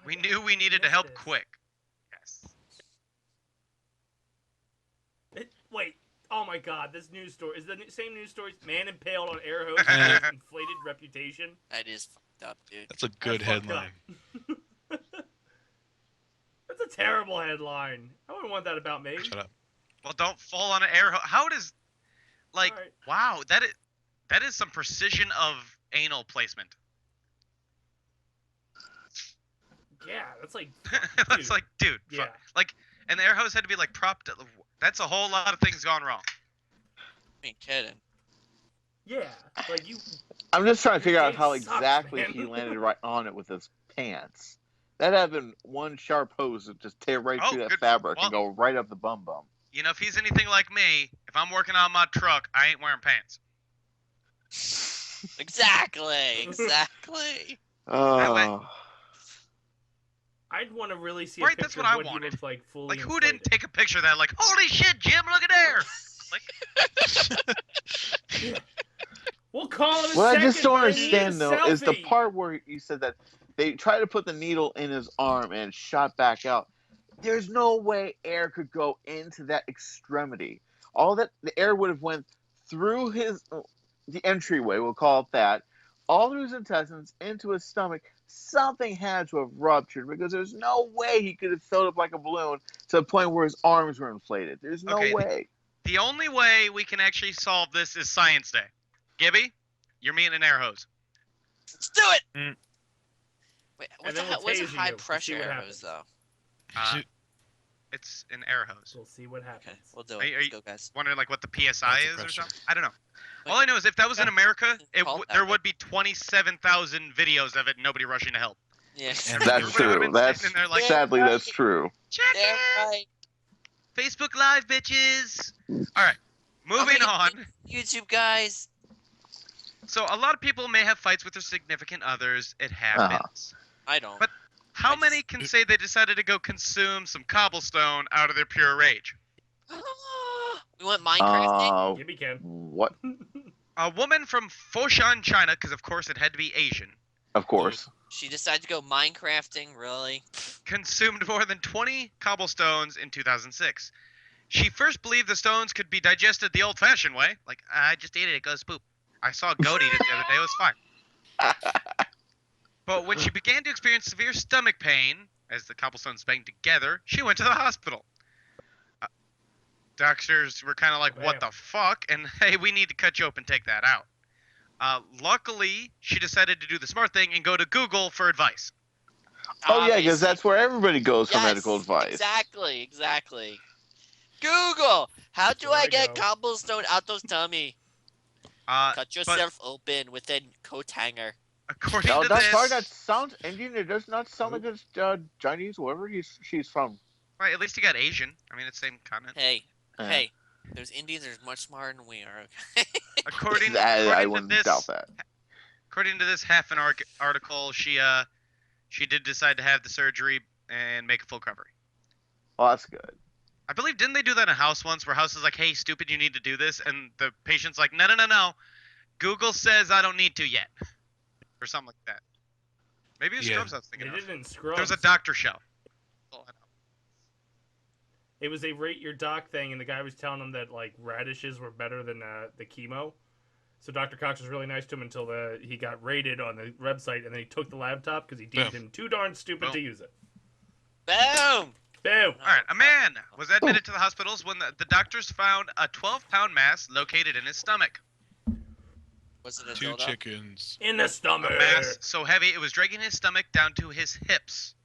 We knew we needed to help quick. Yes. Wait. Oh my God. This news story is the same news story. Man impaled on air hose. Inflated reputation. That is fucked up, dude. That's a good That's fucked headline. up. That's a terrible headline. I wouldn't want that about me. Shut up. Well, don't fall on an air hose. How does, like, Alright. wow, that is some precision of anal placement. Yeah, that's like. That's dude. like, dude, Yeah. like, and the air hose had to be like propped. That's a whole lot of things gone wrong. I ain't kidding. Yeah, like you. I'm just trying to figure out Game how sucks, exactly man. he landed right on it with his pants. That had been one sharp hose that just tear right Oh, through that good. fabric Well, and go right up the bum bum. you know, if he's anything like me, if I'm working on my truck, I ain't wearing pants. Exactly. Oh. I'd want to really see Right, a that's picture what of I what he wanted. looks like fully Like, who inflated. didn't take a picture of that? Like, holy shit, Jim, look at there! Like, We'll call him in a What I second, just don't but I need a understand though is the selfie. part where you said that they tried to put the needle in his arm and it shot back out. There's no way air could go into that extremity. All that the air would have went through the entryway, we'll call it that, all through his intestines into his stomach. Something had to have ruptured because there's no way he could have filled up like a balloon to the point where his arms were inflated. There's no Okay, way. the only way we can actually solve this is Science Day. Gibby, you're me and an air hose. Let's do it. Mm. Wait, And what the then hell? we'll What's a tase you high to see pressure what air happens. hose though? It's an air hose. We'll see what Okay, happens. we'll do Are it. you- Let's go, guys. Wondering like what the PSI Lots of is or pressure. something? I don't know. Wait. All I know is if that was in America, It's called that, there right? would be 27,000 videos of it and nobody rushing to help. Yeah. And That's Everybody would've true. been That's sitting in there like, sadly that's true. check Damn it! right. Facebook Live, bitches! Alright, moving on. YouTube guys. So a lot of people may have fights with their significant others. It happens. I don't. But how I just- many can say they decided to go consume some cobblestone out of their pure rage? We went Minecrafting. Gibby can. What? A woman from Foshan, China, because of course it had to be Asian, Of course. She decided to go Minecrafting. Really? consumed more than 20 cobblestones in 2006. She first believed the stones could be digested the old-fashioned way. Like, I just ate it, it goes poop. I saw a goat eat it the other day, it was fine. But when she began to experience severe stomach pain, as the cobblestones banged together, she went to the hospital. Doctors were kind of like, what the fuck? And hey, we need to cut you open, take that out. Luckily, she decided to do the smart thing and go to Google for advice. Oh yeah, because Obviously. that's where everybody goes for Yes, medical advice. Exactly. Google. How do There I I get go. cobblestone out those tummy? Cut But yourself open with a coat hanger. according No, to that's this, sorry, that sounds Indian. It does not sound like it's Chinese, wherever she's from. right, at least he got Asian. I mean, it's the same continent. Hey, those Indians are much smarter than we are. Okay. According, I according to wouldn't this, doubt that. according to this half an article, she did decide to have the surgery and make a full recovery. Well, that's good. I believe, didn't they do that in House once, where House is like, hey, stupid, you need to do this, and the patient's like, no. Google says I don't need to yet, or something like that. Maybe it was Yeah. Scrubs I was They thinking did of. it in Scrubs. There was a doctor show. Oh, I know. It was a rate your doc thing, and the guy was telling them that like radishes were better than the chemo. So Dr. Cox was really nice to him until he got rated on the website, and then he took the laptop because he deemed him too darn stupid Boom. to use it. Boom. Boom. All right, a man was admitted to the hospitals when the doctors found a 12-pound mass located in his stomach. Was it a 2 dildo? chickens. In the stomach. A mass so heavy it was dragging his stomach down to his hips.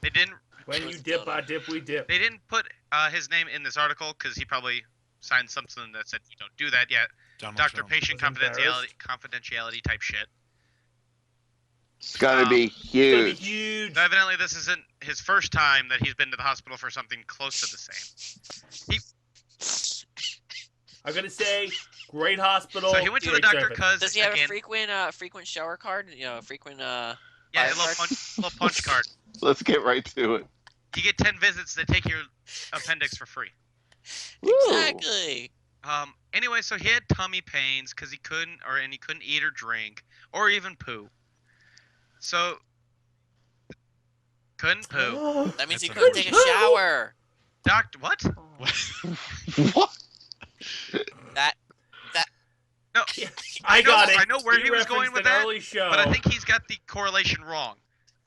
They didn't When you dip, I dip, we dip. They didn't put his name in this article because he probably signed something that said you don't do that yet. Donald Trump. Doctor-patient Was embarrassed. confidentiality type shit. It's gonna be It's gonna be huge. huge. So evidently, this isn't his first time that he's been to the hospital for something close to the same. I'm gonna say, great hospital. So he went to the great doctor service. because Does he have again, a frequent shower card? You know, a frequent yeah, a fire little card? little punch card. Let's get right to it. You get 10 visits. They take your appendix for free. Woo. Exactly. Anyway, so he had tummy pains because he couldn't eat or drink or even poo. So couldn't poo. That means That's he a couldn't take a shower. Doctor, what? What? No, I got it. I know where he was referenced going with an that, early show. but I think he's got the correlation wrong.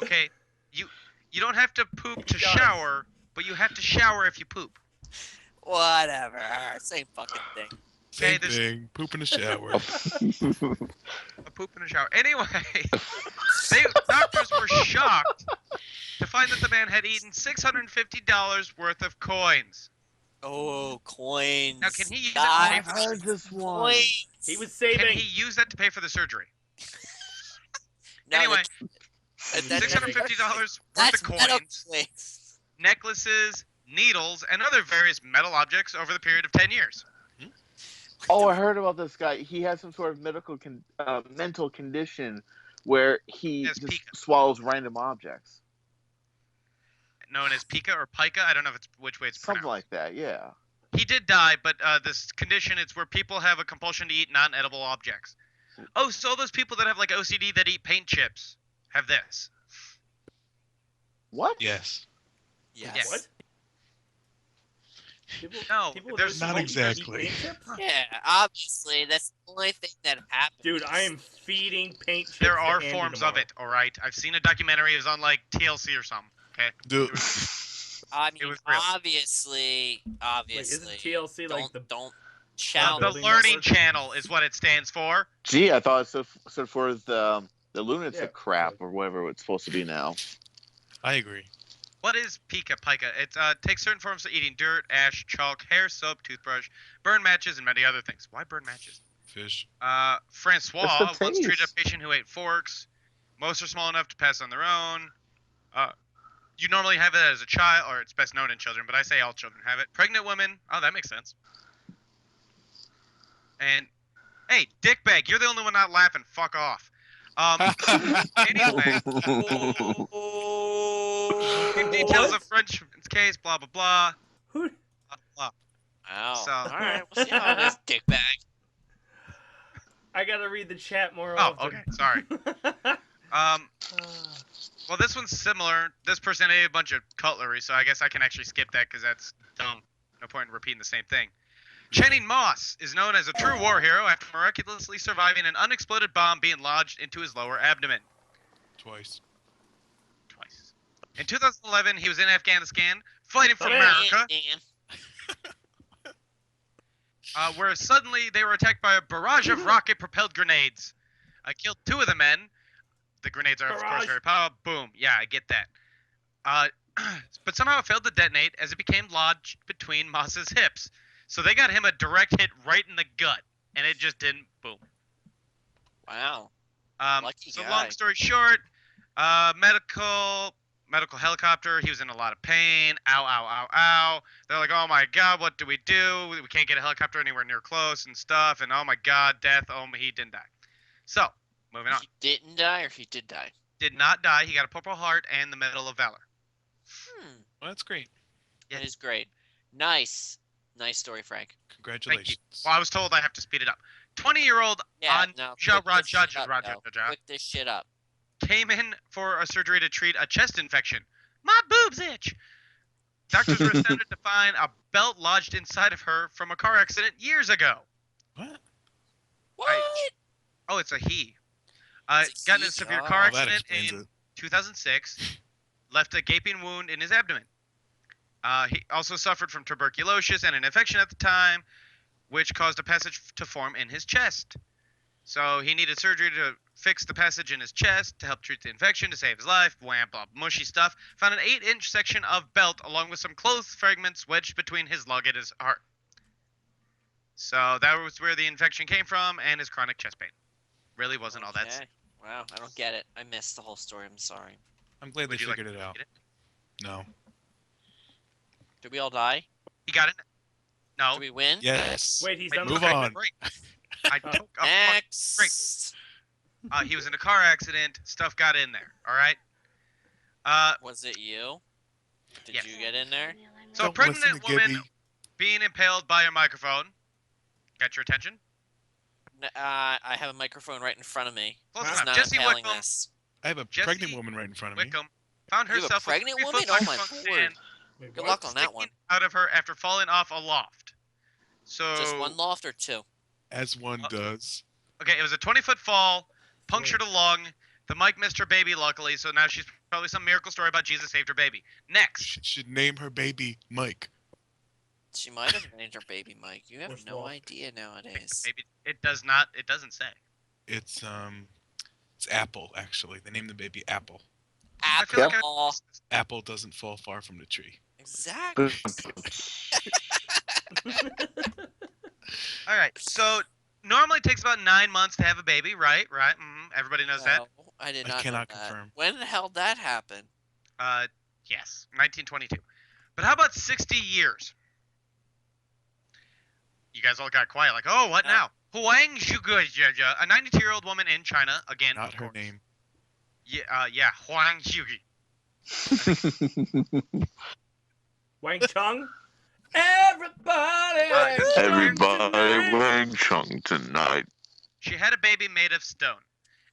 Okay, you don't have to poop to He does. shower, but you have to shower if you poop. Whatever. Same fucking thing. Okay, Same there's- thing. Poop in the shower. A poop in a shower. Anyway, doctors were shocked to find that the man had eaten $650 worth of coins. Oh, coins. Now, can he use God, that to pay I've for heard this one. coins. He was Can saving. he use that to pay for the surgery? No, Anyway, that's $650 worth that's of metal coins, coins. necklaces, needles, and other various metal objects over the period of 10 years. Oh, I heard about this guy. He has some sort of mental condition where he Yes, just Pika. swallows random objects. Known as Pika or Pika. I don't know if it's which way it's Something pronounced. like that, yeah. He did die, but this condition, it's where people have a compulsion to eat non-edible objects. Oh, so those people that have like OCD that eat paint chips have this. What? Yes. Yes. What? People, No, people with there's OCD not eat exactly. paint chips? Yeah, obviously that's the only thing that happens. Dude, I am feeding paint chips. There to are Andy forms tomorrow. of it, all right? I've seen a documentary. It was on like TLC or something. Okay. Dude. I It mean, was real. obviously. Wait, isn't TLC like the don't The challenge. building Learning network? Channel is what it stands for. Gee, I thought it stood for the lunatic Yeah. crap or whatever it's supposed to be now. I agree. What is Pika Pika? It takes certain forms of eating dirt, ash, chalk, hair, soap, toothbrush, burn matches, and many other things. Why burn matches? Fish. Francois It's the once treated a taste. patient who ate forks. Most are small enough to pass on their own. You normally have it as a child, or it's best known in children, but I say all children have it. Pregnant women. Oh, that makes sense. And, hey, dickbag, you're the only one not laughing. Fuck off. Anyway, details of Frenchman's case, blah, blah, blah. Who? Blah, blah. Wow. So- All right, we'll see how it is, dickbag. I gotta read the chat more Oh, often. okay, sorry. Well, this one's similar. This person ate a bunch of cutlery, so I guess I can actually skip that because that's dumb. No point in repeating the same thing. Channing Moss is known as a true war hero after miraculously surviving an unexploded bomb being lodged into his lower abdomen. Twice. In 2011, he was in Afghanistan fighting for America, where suddenly they were attacked by a barrage of rocket-propelled grenades. I killed 2 of the men. The grenades are, of course, Barrage. very powerful. Boom. Yeah, I get that. But somehow it failed to detonate as it became lodged between Moss's hips. So they got him a direct hit right in the gut, and it just didn't. Boom. Wow. Lucky So guy. long story short, medical helicopter. He was in a lot of pain. Ow, ow, ow, ow. They're like, oh my god, what do? We can't get a helicopter anywhere near close and stuff. And oh my god, death. Oh, he didn't die. So, moving on. He didn't die, or he did die. Did not die. He got a Purple Heart and the Medal of Valor. Well, that's great. Yeah. That is great. Nice story, Frank. Thank you. Congratulations. Well, I was told I have to speed it up. 20-year-old Yeah, on no, Joe quick this shit Rogers up, yo. Quick this shit up. came in for a surgery to treat a chest infection. My boobs itch. Doctors were astounded to find a belt lodged inside of her from a car accident years ago. What? What? Oh, it's a he. It's a Got in he? a severe Oh. car Well, that accident explains in it. 2006. Left a gaping wound in his abdomen. He also suffered from tuberculosis and an infection at the time, which caused a passage to form in his chest. So he needed surgery to fix the passage in his chest to help treat the infection to save his life. Blah, blah, mushy stuff. Found an 8-inch section of belt along with some clothes fragments wedged between his lung and his heart. So that was where the infection came from and his chronic chest pain. Really wasn't all that. Okay. Wow, I don't get it. I missed the whole story. I'm sorry. I'm glad Would they you like figured it to out. read No. Did we all die? He got it. No. Did we win? Yes. Wait, he's I done Move the took a on. break. I took a fucking break. Next. He was in a car accident. Stuff got in there. All right. Was it you? Did Yes. you get in there? So a Don't listen pregnant to woman Gibby. being impaled by a microphone. Got your attention? I have a microphone right in front of me. Close Wow. It's enough. not Jesse impaling Wickham. this. I have a Jesse pregnant woman right in front of me. Wickham found You have a herself with pregnant 3-foot woman? Oh my microphone lord. stand Wait, Good what? luck on that one. sticking out of her after falling off a loft. So Just one loft or two? As one does. okay, it was a 20-foot fall, punctured a lung. The mic missed her baby, luckily, so now she's probably some miracle story about Jesus saved her baby. Next. She should name her baby Mike. She might have named her baby Mike. You have First no loft. idea nowadays. Maybe it does not. It doesn't say. It's Apple actually. They named the baby Apple. I feel like Apple. Apple doesn't fall far from the tree. Exactly. All right. So normally it takes about 9 months to have a baby, right? Right. Everybody knows that. No, I did I not know cannot that. confirm. When the hell did that happen? Yes, 1922. But how about 60 years? You guys all got quiet, like, oh, what No. now? Huang Zhuge, a 92-year-old woman in China, again, Not of her course. name. Yeah, Huang Zhuge. Wang Chung? Everybody Wang this is Chung Everybody tonight. Wang Chung tonight. She had a baby made of stone.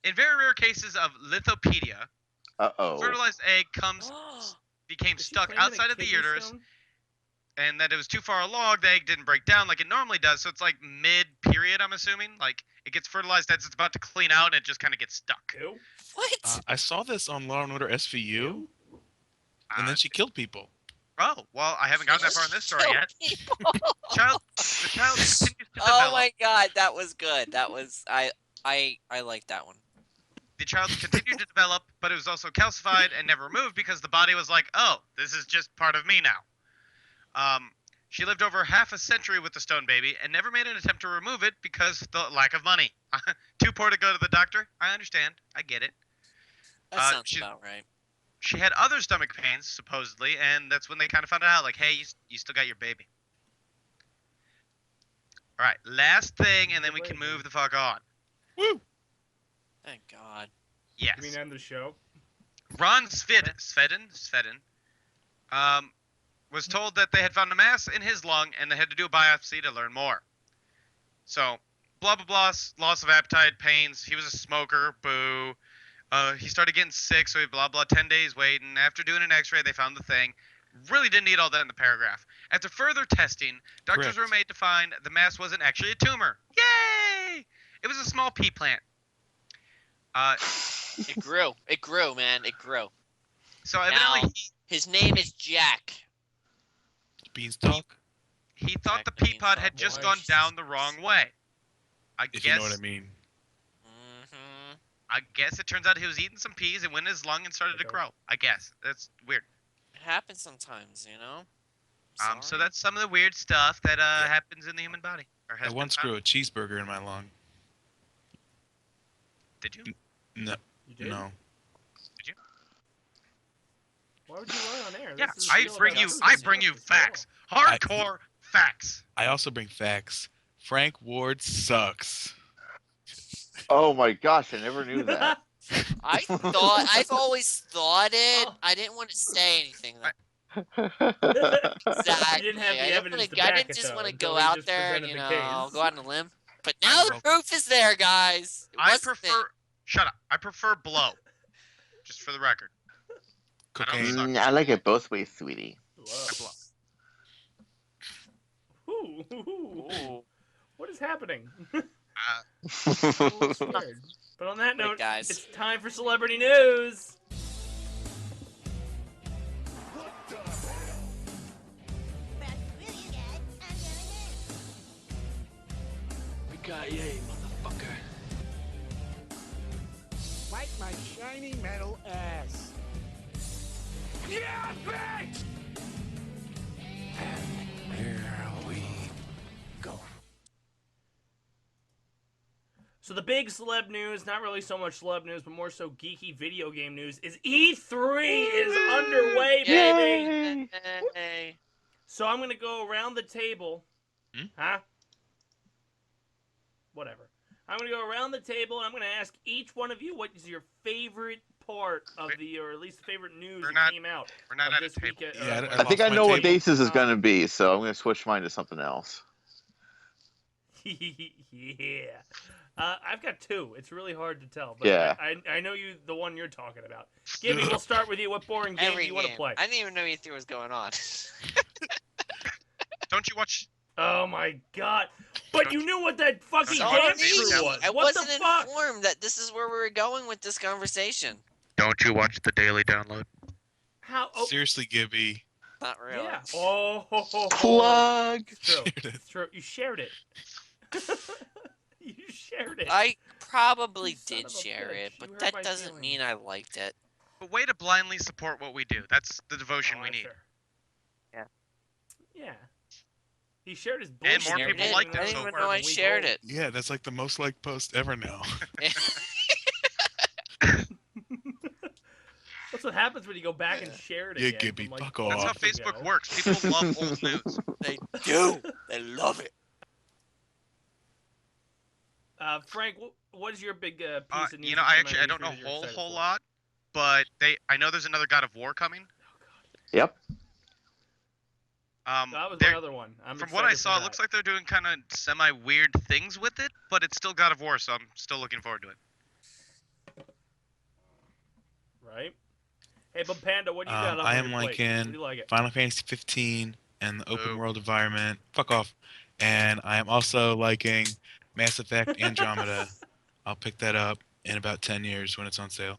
In very rare cases of lithopedia, Uh-oh. fertilized egg became Is she stuck claiming a outside of the kidney uterus, stone? and that it was too far along, the egg didn't break down like it normally does, so it's like mid-period, I'm assuming. Like, it gets fertilized as it's about to clean out, and it just kind of gets stuck. Ew. What? I saw this on Law and Order SVU, and then she killed people. Oh, well, I haven't gotten that far in this story Kill yet. people. The child continues to Oh develop. my god, that was good. That was I like that one. The child continued to develop, but it was also calcified and never removed because the body was like, oh, this is just part of me now. She lived over half a century with the stone baby and never made an attempt to remove it because the lack of money. Too poor to go to the doctor? I understand. I get it. That sounds about right. She had other stomach pains, supposedly, and that's when they kind of found out, like, hey, you still got your baby. All right, last thing, and then we can move the fuck on. Woo! Thank God. Yes. You mean end the show? Ron Sveden, was told that they had found a mass in his lung and they had to do a biopsy to learn more. So, blah, blah, blah, loss of appetite, pains, he was a smoker, boo. He started getting sick, so he blah, blah, 10 days waiting. After doing an x-ray, they found the thing. Really didn't need all that in the paragraph. After further testing, doctors Correct. were made to find the mass wasn't actually a tumor. Yay! It was a small pea plant. It grew. It grew, man. It grew. So evidently Now, his name is Jack. Beanstalk, he thought Jack the the pea pod had Beanstalk. just gone down the wrong way. I if guess you know what I mean. Mm-hmm. I guess it turns out he was eating some peas and went in his lung and started to grow. I guess. That's weird. It happens sometimes, you know? So Sorry. that's some of the weird stuff that happens in the human body. Or has I once been grew found. a cheeseburger in my lung. Did you? No, You did? no. Why would you lie on air? Yeah, This is I real bring about you us. I bring you facts. Hardcore facts. I also bring facts. Frank Ward sucks. Oh my gosh, I never knew that. I've always thought it. Oh. I didn't want to say anything. You Exactly. didn't have the I evidence to I back didn't it, just though, want to until go he out just there and, presented you the know, case. go out on a limb. But now the Well- proof is there, guys. It I wasn't prefer shut up. I prefer blow. Just for the record. Cocaine. suck. I like it both ways, sweetie. I blow. Ooh. What is happening? Uh, I'm a little scared. But on that Wait, note, guys. it's time for celebrity news. Wipe my shiny metal ass. Yeah, bitch! And here we go. So the big celeb news, not really so much celeb news, but more so geeky video game news, is E3 is underway, baby. Yay. So I'm gonna go around the table. Hmm? Huh? Whatever. I'm gonna go around the table and I'm gonna ask each one of you what is your favorite part of the, or at least favorite news We're that not- came out we're not of at a this table. weekend. Yeah, I think I my know what table. Dace's is going to be, so I'm going to switch mine to something else. Yeah. I've got two. It's really hard to tell, but Yeah. I know you the one you're talking about. Gibby, we'll start with you. What boring game do Every you want to game. play? I didn't even know E3 was going on. Don't you watch? Oh my god! But you knew what that fucking Don't game you watch crew the- was. I What the wasn't fuck? informed that this is where we were going with this conversation. Don't you watch the daily download? How? Oh, Seriously, Gibby. Not really. yeah. Oh, ho, ho, ho. Plug! It's true. Shared it. It's true. You shared it. You shared it. I probably You son did of a share bitch. it, You but hurt that my doesn't feelings. mean I liked it. But way to blindly support what we do. That's the devotion Oh, we that's need. fair. Yeah. Yeah. He shared his And bullshit. more Shared people it? liked I it didn't so even far. know I shared it. Yeah, that's like the most liked post ever now. That's what happens when you go back and share it Yeah, again. Gibby, from, like, fuck a That's how off. month Facebook ago. works. People love old news. They do. They love it. Frank, what is your big piece of news? You know, that came out I of don't E3 know that a you're excited whole for? lot, but I know there's another God of War coming. Yep. That was they're- my other one. From what I excited for saw, it that. looks like they're doing kind of semi-weird things with it, but it's still God of War, so I'm still looking forward to it. Right? Hey, but Panda, what do you got up I on am your plate? How do liking you like it? Final Fantasy 15 and the open Ooh. world environment. Fuck off. And I am also liking Mass Effect Andromeda. I'll pick that up in about 10 years when it's on sale.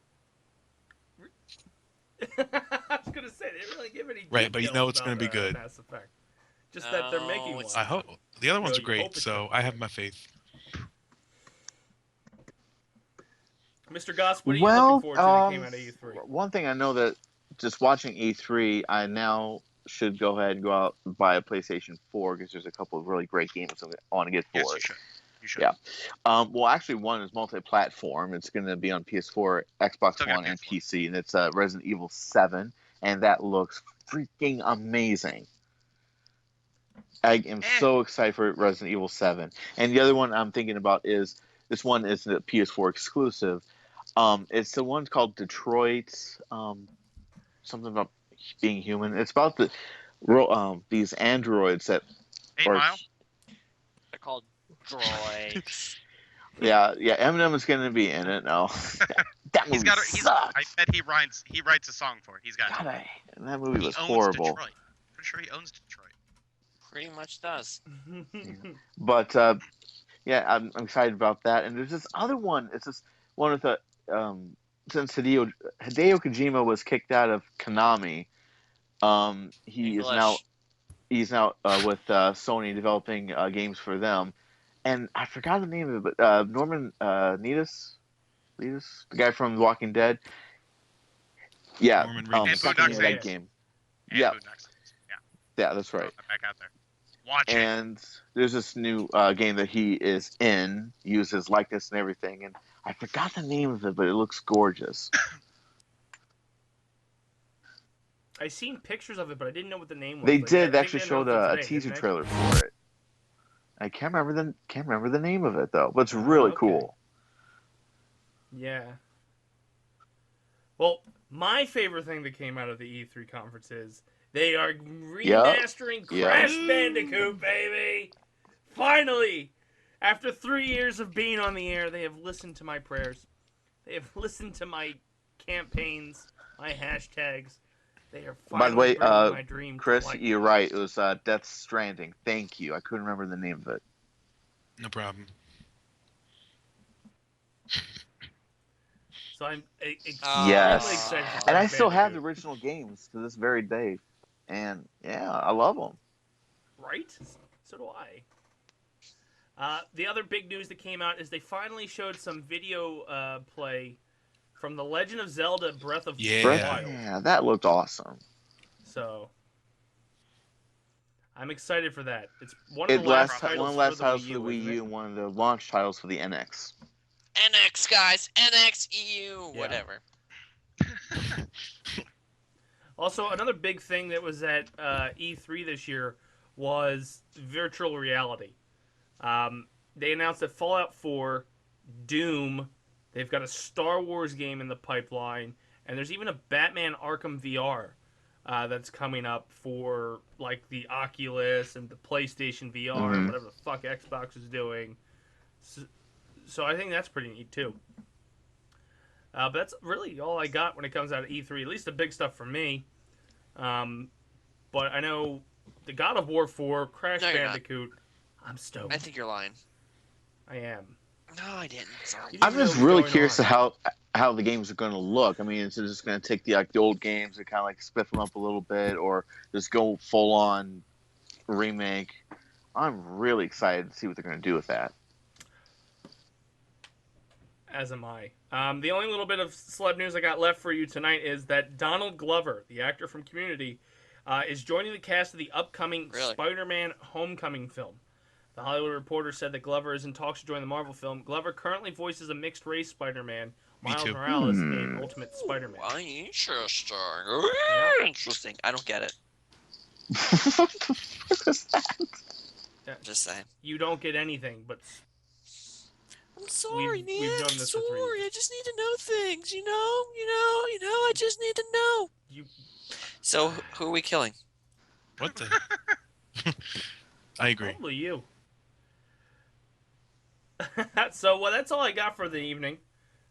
I was gonna say they didn't really give any Right, but you details know it's about gonna be good. Mass Effect. Just that they're making No, one. it's I hope. The other ones No, are you hope great, it's so gonna be I have good. my faith. Mr. Goss, what are you looking Well, forward to that came out of E3? one thing I know that just watching E3, I now should go ahead and go out and buy a PlayStation 4 because there's a couple of really great games I want to get for Yes, it. you should. You should. Yeah. Well, actually, one is multi-platform. It's going to be on PS4, Xbox Still got One, and PS4. PC, and it's Resident Evil 7, and that looks freaking amazing. I am so excited for Resident Evil 7. And the other one I'm thinking about is this one is the PS4 exclusive. It's the one called Detroit. Something about being human. It's about these androids that 8 are. Mile. they're called droids. Yeah, Eminem is going to be in it. No, that He's movie got. sucks. I bet he writes a song for it. He's got. God, that movie He was owns horrible. Detroit. Pretty sure he owns Detroit. Pretty much does. But yeah, I'm excited about that. And there's this other one. It's this one with a since Hideo Kojima was kicked out of Konami, English. he's now with Sony developing games for them. And I forgot the name of it, but Norman Needus, the guy from The Walking Dead. Yeah, Norman And Reedus. second Boondock of that Saints. game. And Yeah, Boondock Saints. Yeah. yeah, that's Throw right. that back out there. Watch it. And there's this new game that he is in, uses likeness and everything, and I forgot the name of it, but it looks gorgeous. I seen pictures of it, but I didn't know what the name was. They Like, did. They they actually did showed announce it a today, teaser didn't they? trailer for it. I can't remember the name of it though, but it's really Okay. cool. Yeah. Well, my favorite thing that came out of the E3 conference is they are remastering Crash Bandicoot, baby! Finally! After 3 years of being on the air, they have listened to my prayers. They have listened to my campaigns, my hashtags. They are By the finally way, bringing my dream Chris, to life. you're right. It was Death Stranding. Thank you. I couldn't remember the name of it. No problem. So I'm extremely Yes. excited for Crash And I still have the Bandicoot. original games to this very day, and yeah, I love them. Right? So do I. The other big news that came out is they finally showed some video play from The Legend of Zelda Breath of the Yeah. Wild. Yeah, that looked awesome. So I'm excited for that. It's one of the last One of titles the last for titles the for the Wii Wii U, U, and one of the launch titles for the NX. NX, guys. NX, EU, Yeah. whatever. Also, another big thing that was at E3 this year was virtual reality. They announced that Fallout 4, Doom, they've got a Star Wars game in the pipeline, and there's even a Batman Arkham VR that's coming up for like the Oculus and the PlayStation VR and whatever the fuck Xbox is doing. So I think that's pretty neat too. But that's really all I got when it comes out of E3. At least the big stuff for me. But I know the God of War 4, Crash No, you're not. Bandicoot. I'm stoked. I think you're lying. I am. No, I didn't. Sorry. You I'm didn't just know what was really going curious on. to how the games are going to look. I mean, is it just going to take the old games and kind of like spiff them up a little bit, or just go full on remake? I'm really excited to see what they're going to do with that. As am I. The only little bit of celeb news I got left for you tonight is that Donald Glover, the actor from Community, is joining the cast of the upcoming Really? Spider-Man Homecoming film. The Hollywood Reporter said that Glover is in talks to join the Marvel film. Glover currently voices a mixed-race Spider-Man, Me Miles too. Morales, in Ultimate Spider-Man. Why interesting? Yeah. Interesting. I don't get it. What the fuck was that? Just saying. You don't get anything, but I'm sorry, We've Nick. known I'm this for 3 sorry. years. I just need to know things. You know. I just need to know. you So, who are we killing? What the? I agree. probably you. So, well, that's all I got for the evening.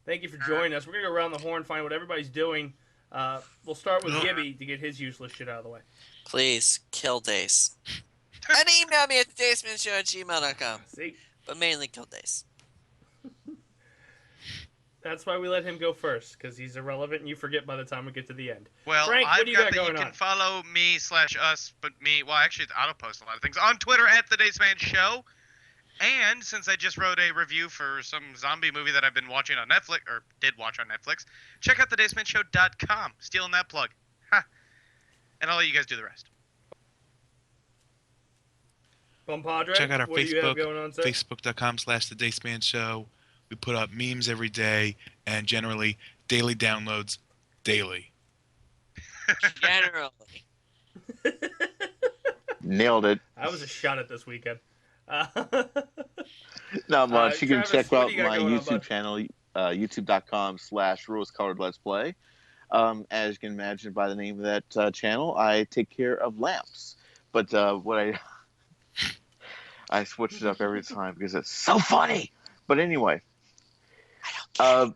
Thank you for joining us. We're gonna go around the horn, find what everybody's doing. We'll start with Gibby to get his useless shit out of the way. Please kill Dace. And email me at thedacemanshow@gmail.com. See, But mainly kill Dace. that's why we let him go first, because he's irrelevant and you forget by the time we get to the end. Well, Frank, what I've do you got got that going you on? can follow me/us, but me. Well, actually, I'll post a lot of things on Twitter at the Dace Man Show. And since I just wrote a review for some zombie movie that I've been watching on Netflix, or did watch on Netflix, check out thedacemanshow.com. Stealing that plug. Ha. And I'll let you guys do the rest. Bumpadre, Check out our what do you have Facebook, going on, sir? facebook.com/The Dace Man Show. We put up memes every day and generally daily downloads daily. Generally. Nailed it. I was a shot at this weekend. Not much. You can Travis, check what out do you got my going on, YouTube bud? channel, youtube.com/rose-colored let's play. As you can imagine by the name of that channel, I take care of lamps. But what I switch it up every time because it's so funny. But anyway, I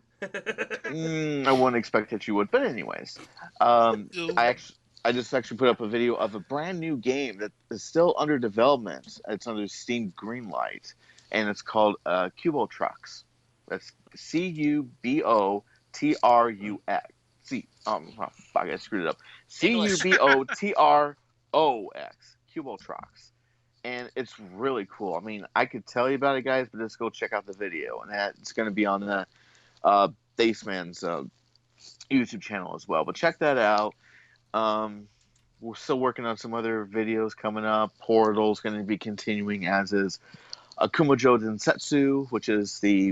wouldn't expect that you would. But anyways, I just actually put up a video of a brand new game that is still under development. It's under Steam Greenlight, and it's called Cubo Trucks. That's Cubotrux. Fuck, I screwed it up. Cubotrox. Cubo Trucks. And it's really cool. I mean, I could tell you about it, guys, but just go check out the video. And that's going to be on the Dace Man's YouTube channel as well. But check that out. We're still working on some other videos coming up. Portal's going to be continuing, as is Akumajo Densetsu, which is the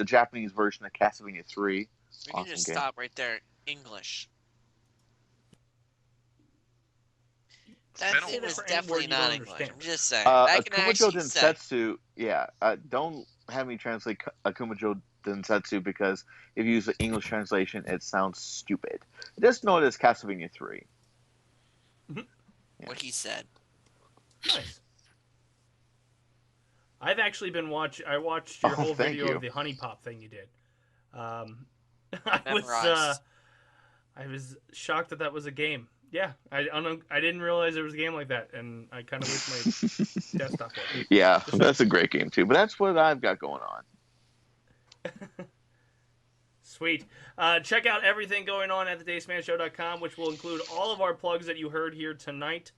Japanese version of Castlevania 3. We can Awesome just game. stop right there. English. That been a thing while. is For any definitely word you not don't English. understand. I'm just saying. That can Akumajo actually say. Densetsu, yeah. Don't have me translate Akumajo Densetsu because if you use the English translation, it sounds stupid. Just know it as Castlevania 3. What he said. Nice. I've actually been I watched your Oh, whole thank video you. of the honey pop thing you did. I Memorized. was shocked that was a game. Yeah, I didn't realize there was a game like that, and I kind of wish my desktop was. Yeah, that's a great game too. But that's what I've got going on. Sweet. Check out everything going on at thedacemanshow.com, which will include all of our plugs that you heard here tonight.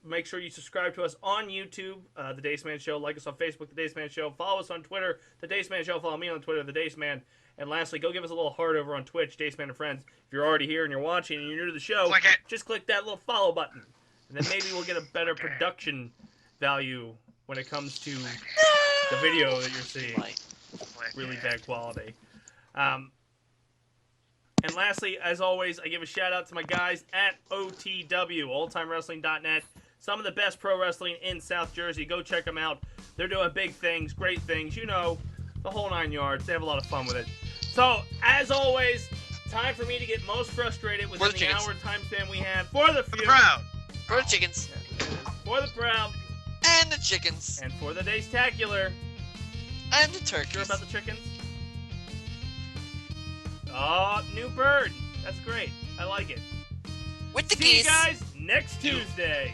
Make sure you subscribe to us on YouTube, The Dace Man Show. Like us on Facebook, The Dace Man Show. Follow us on Twitter, The Dace Man Show. Follow me on Twitter, The Dace Man. And lastly, go give us a little heart over on Twitch, Dace Man and Friends. If you're already here and you're watching and you're new to the show, Click it. just click that little follow button. And then maybe we'll get a better production value when it comes to the video that you're seeing. Really bad quality. And lastly, as always, I give a shout out to my guys at OTW, oldtimewrestling.net. Some of the best pro wrestling in South Jersey. Go check them out. They're doing big things, great things, you know, the whole 9 yards. They have a lot of fun with it. So, as always, time for me to get most frustrated within the hour time span we have for the few. Proud. For the chickens. For the proud. And the chickens. And for the Dace-tacular. And the turkeys. Sure about the chickens? Oh, new bird. That's great. I like it. With the See geese. you guys next Tuesday.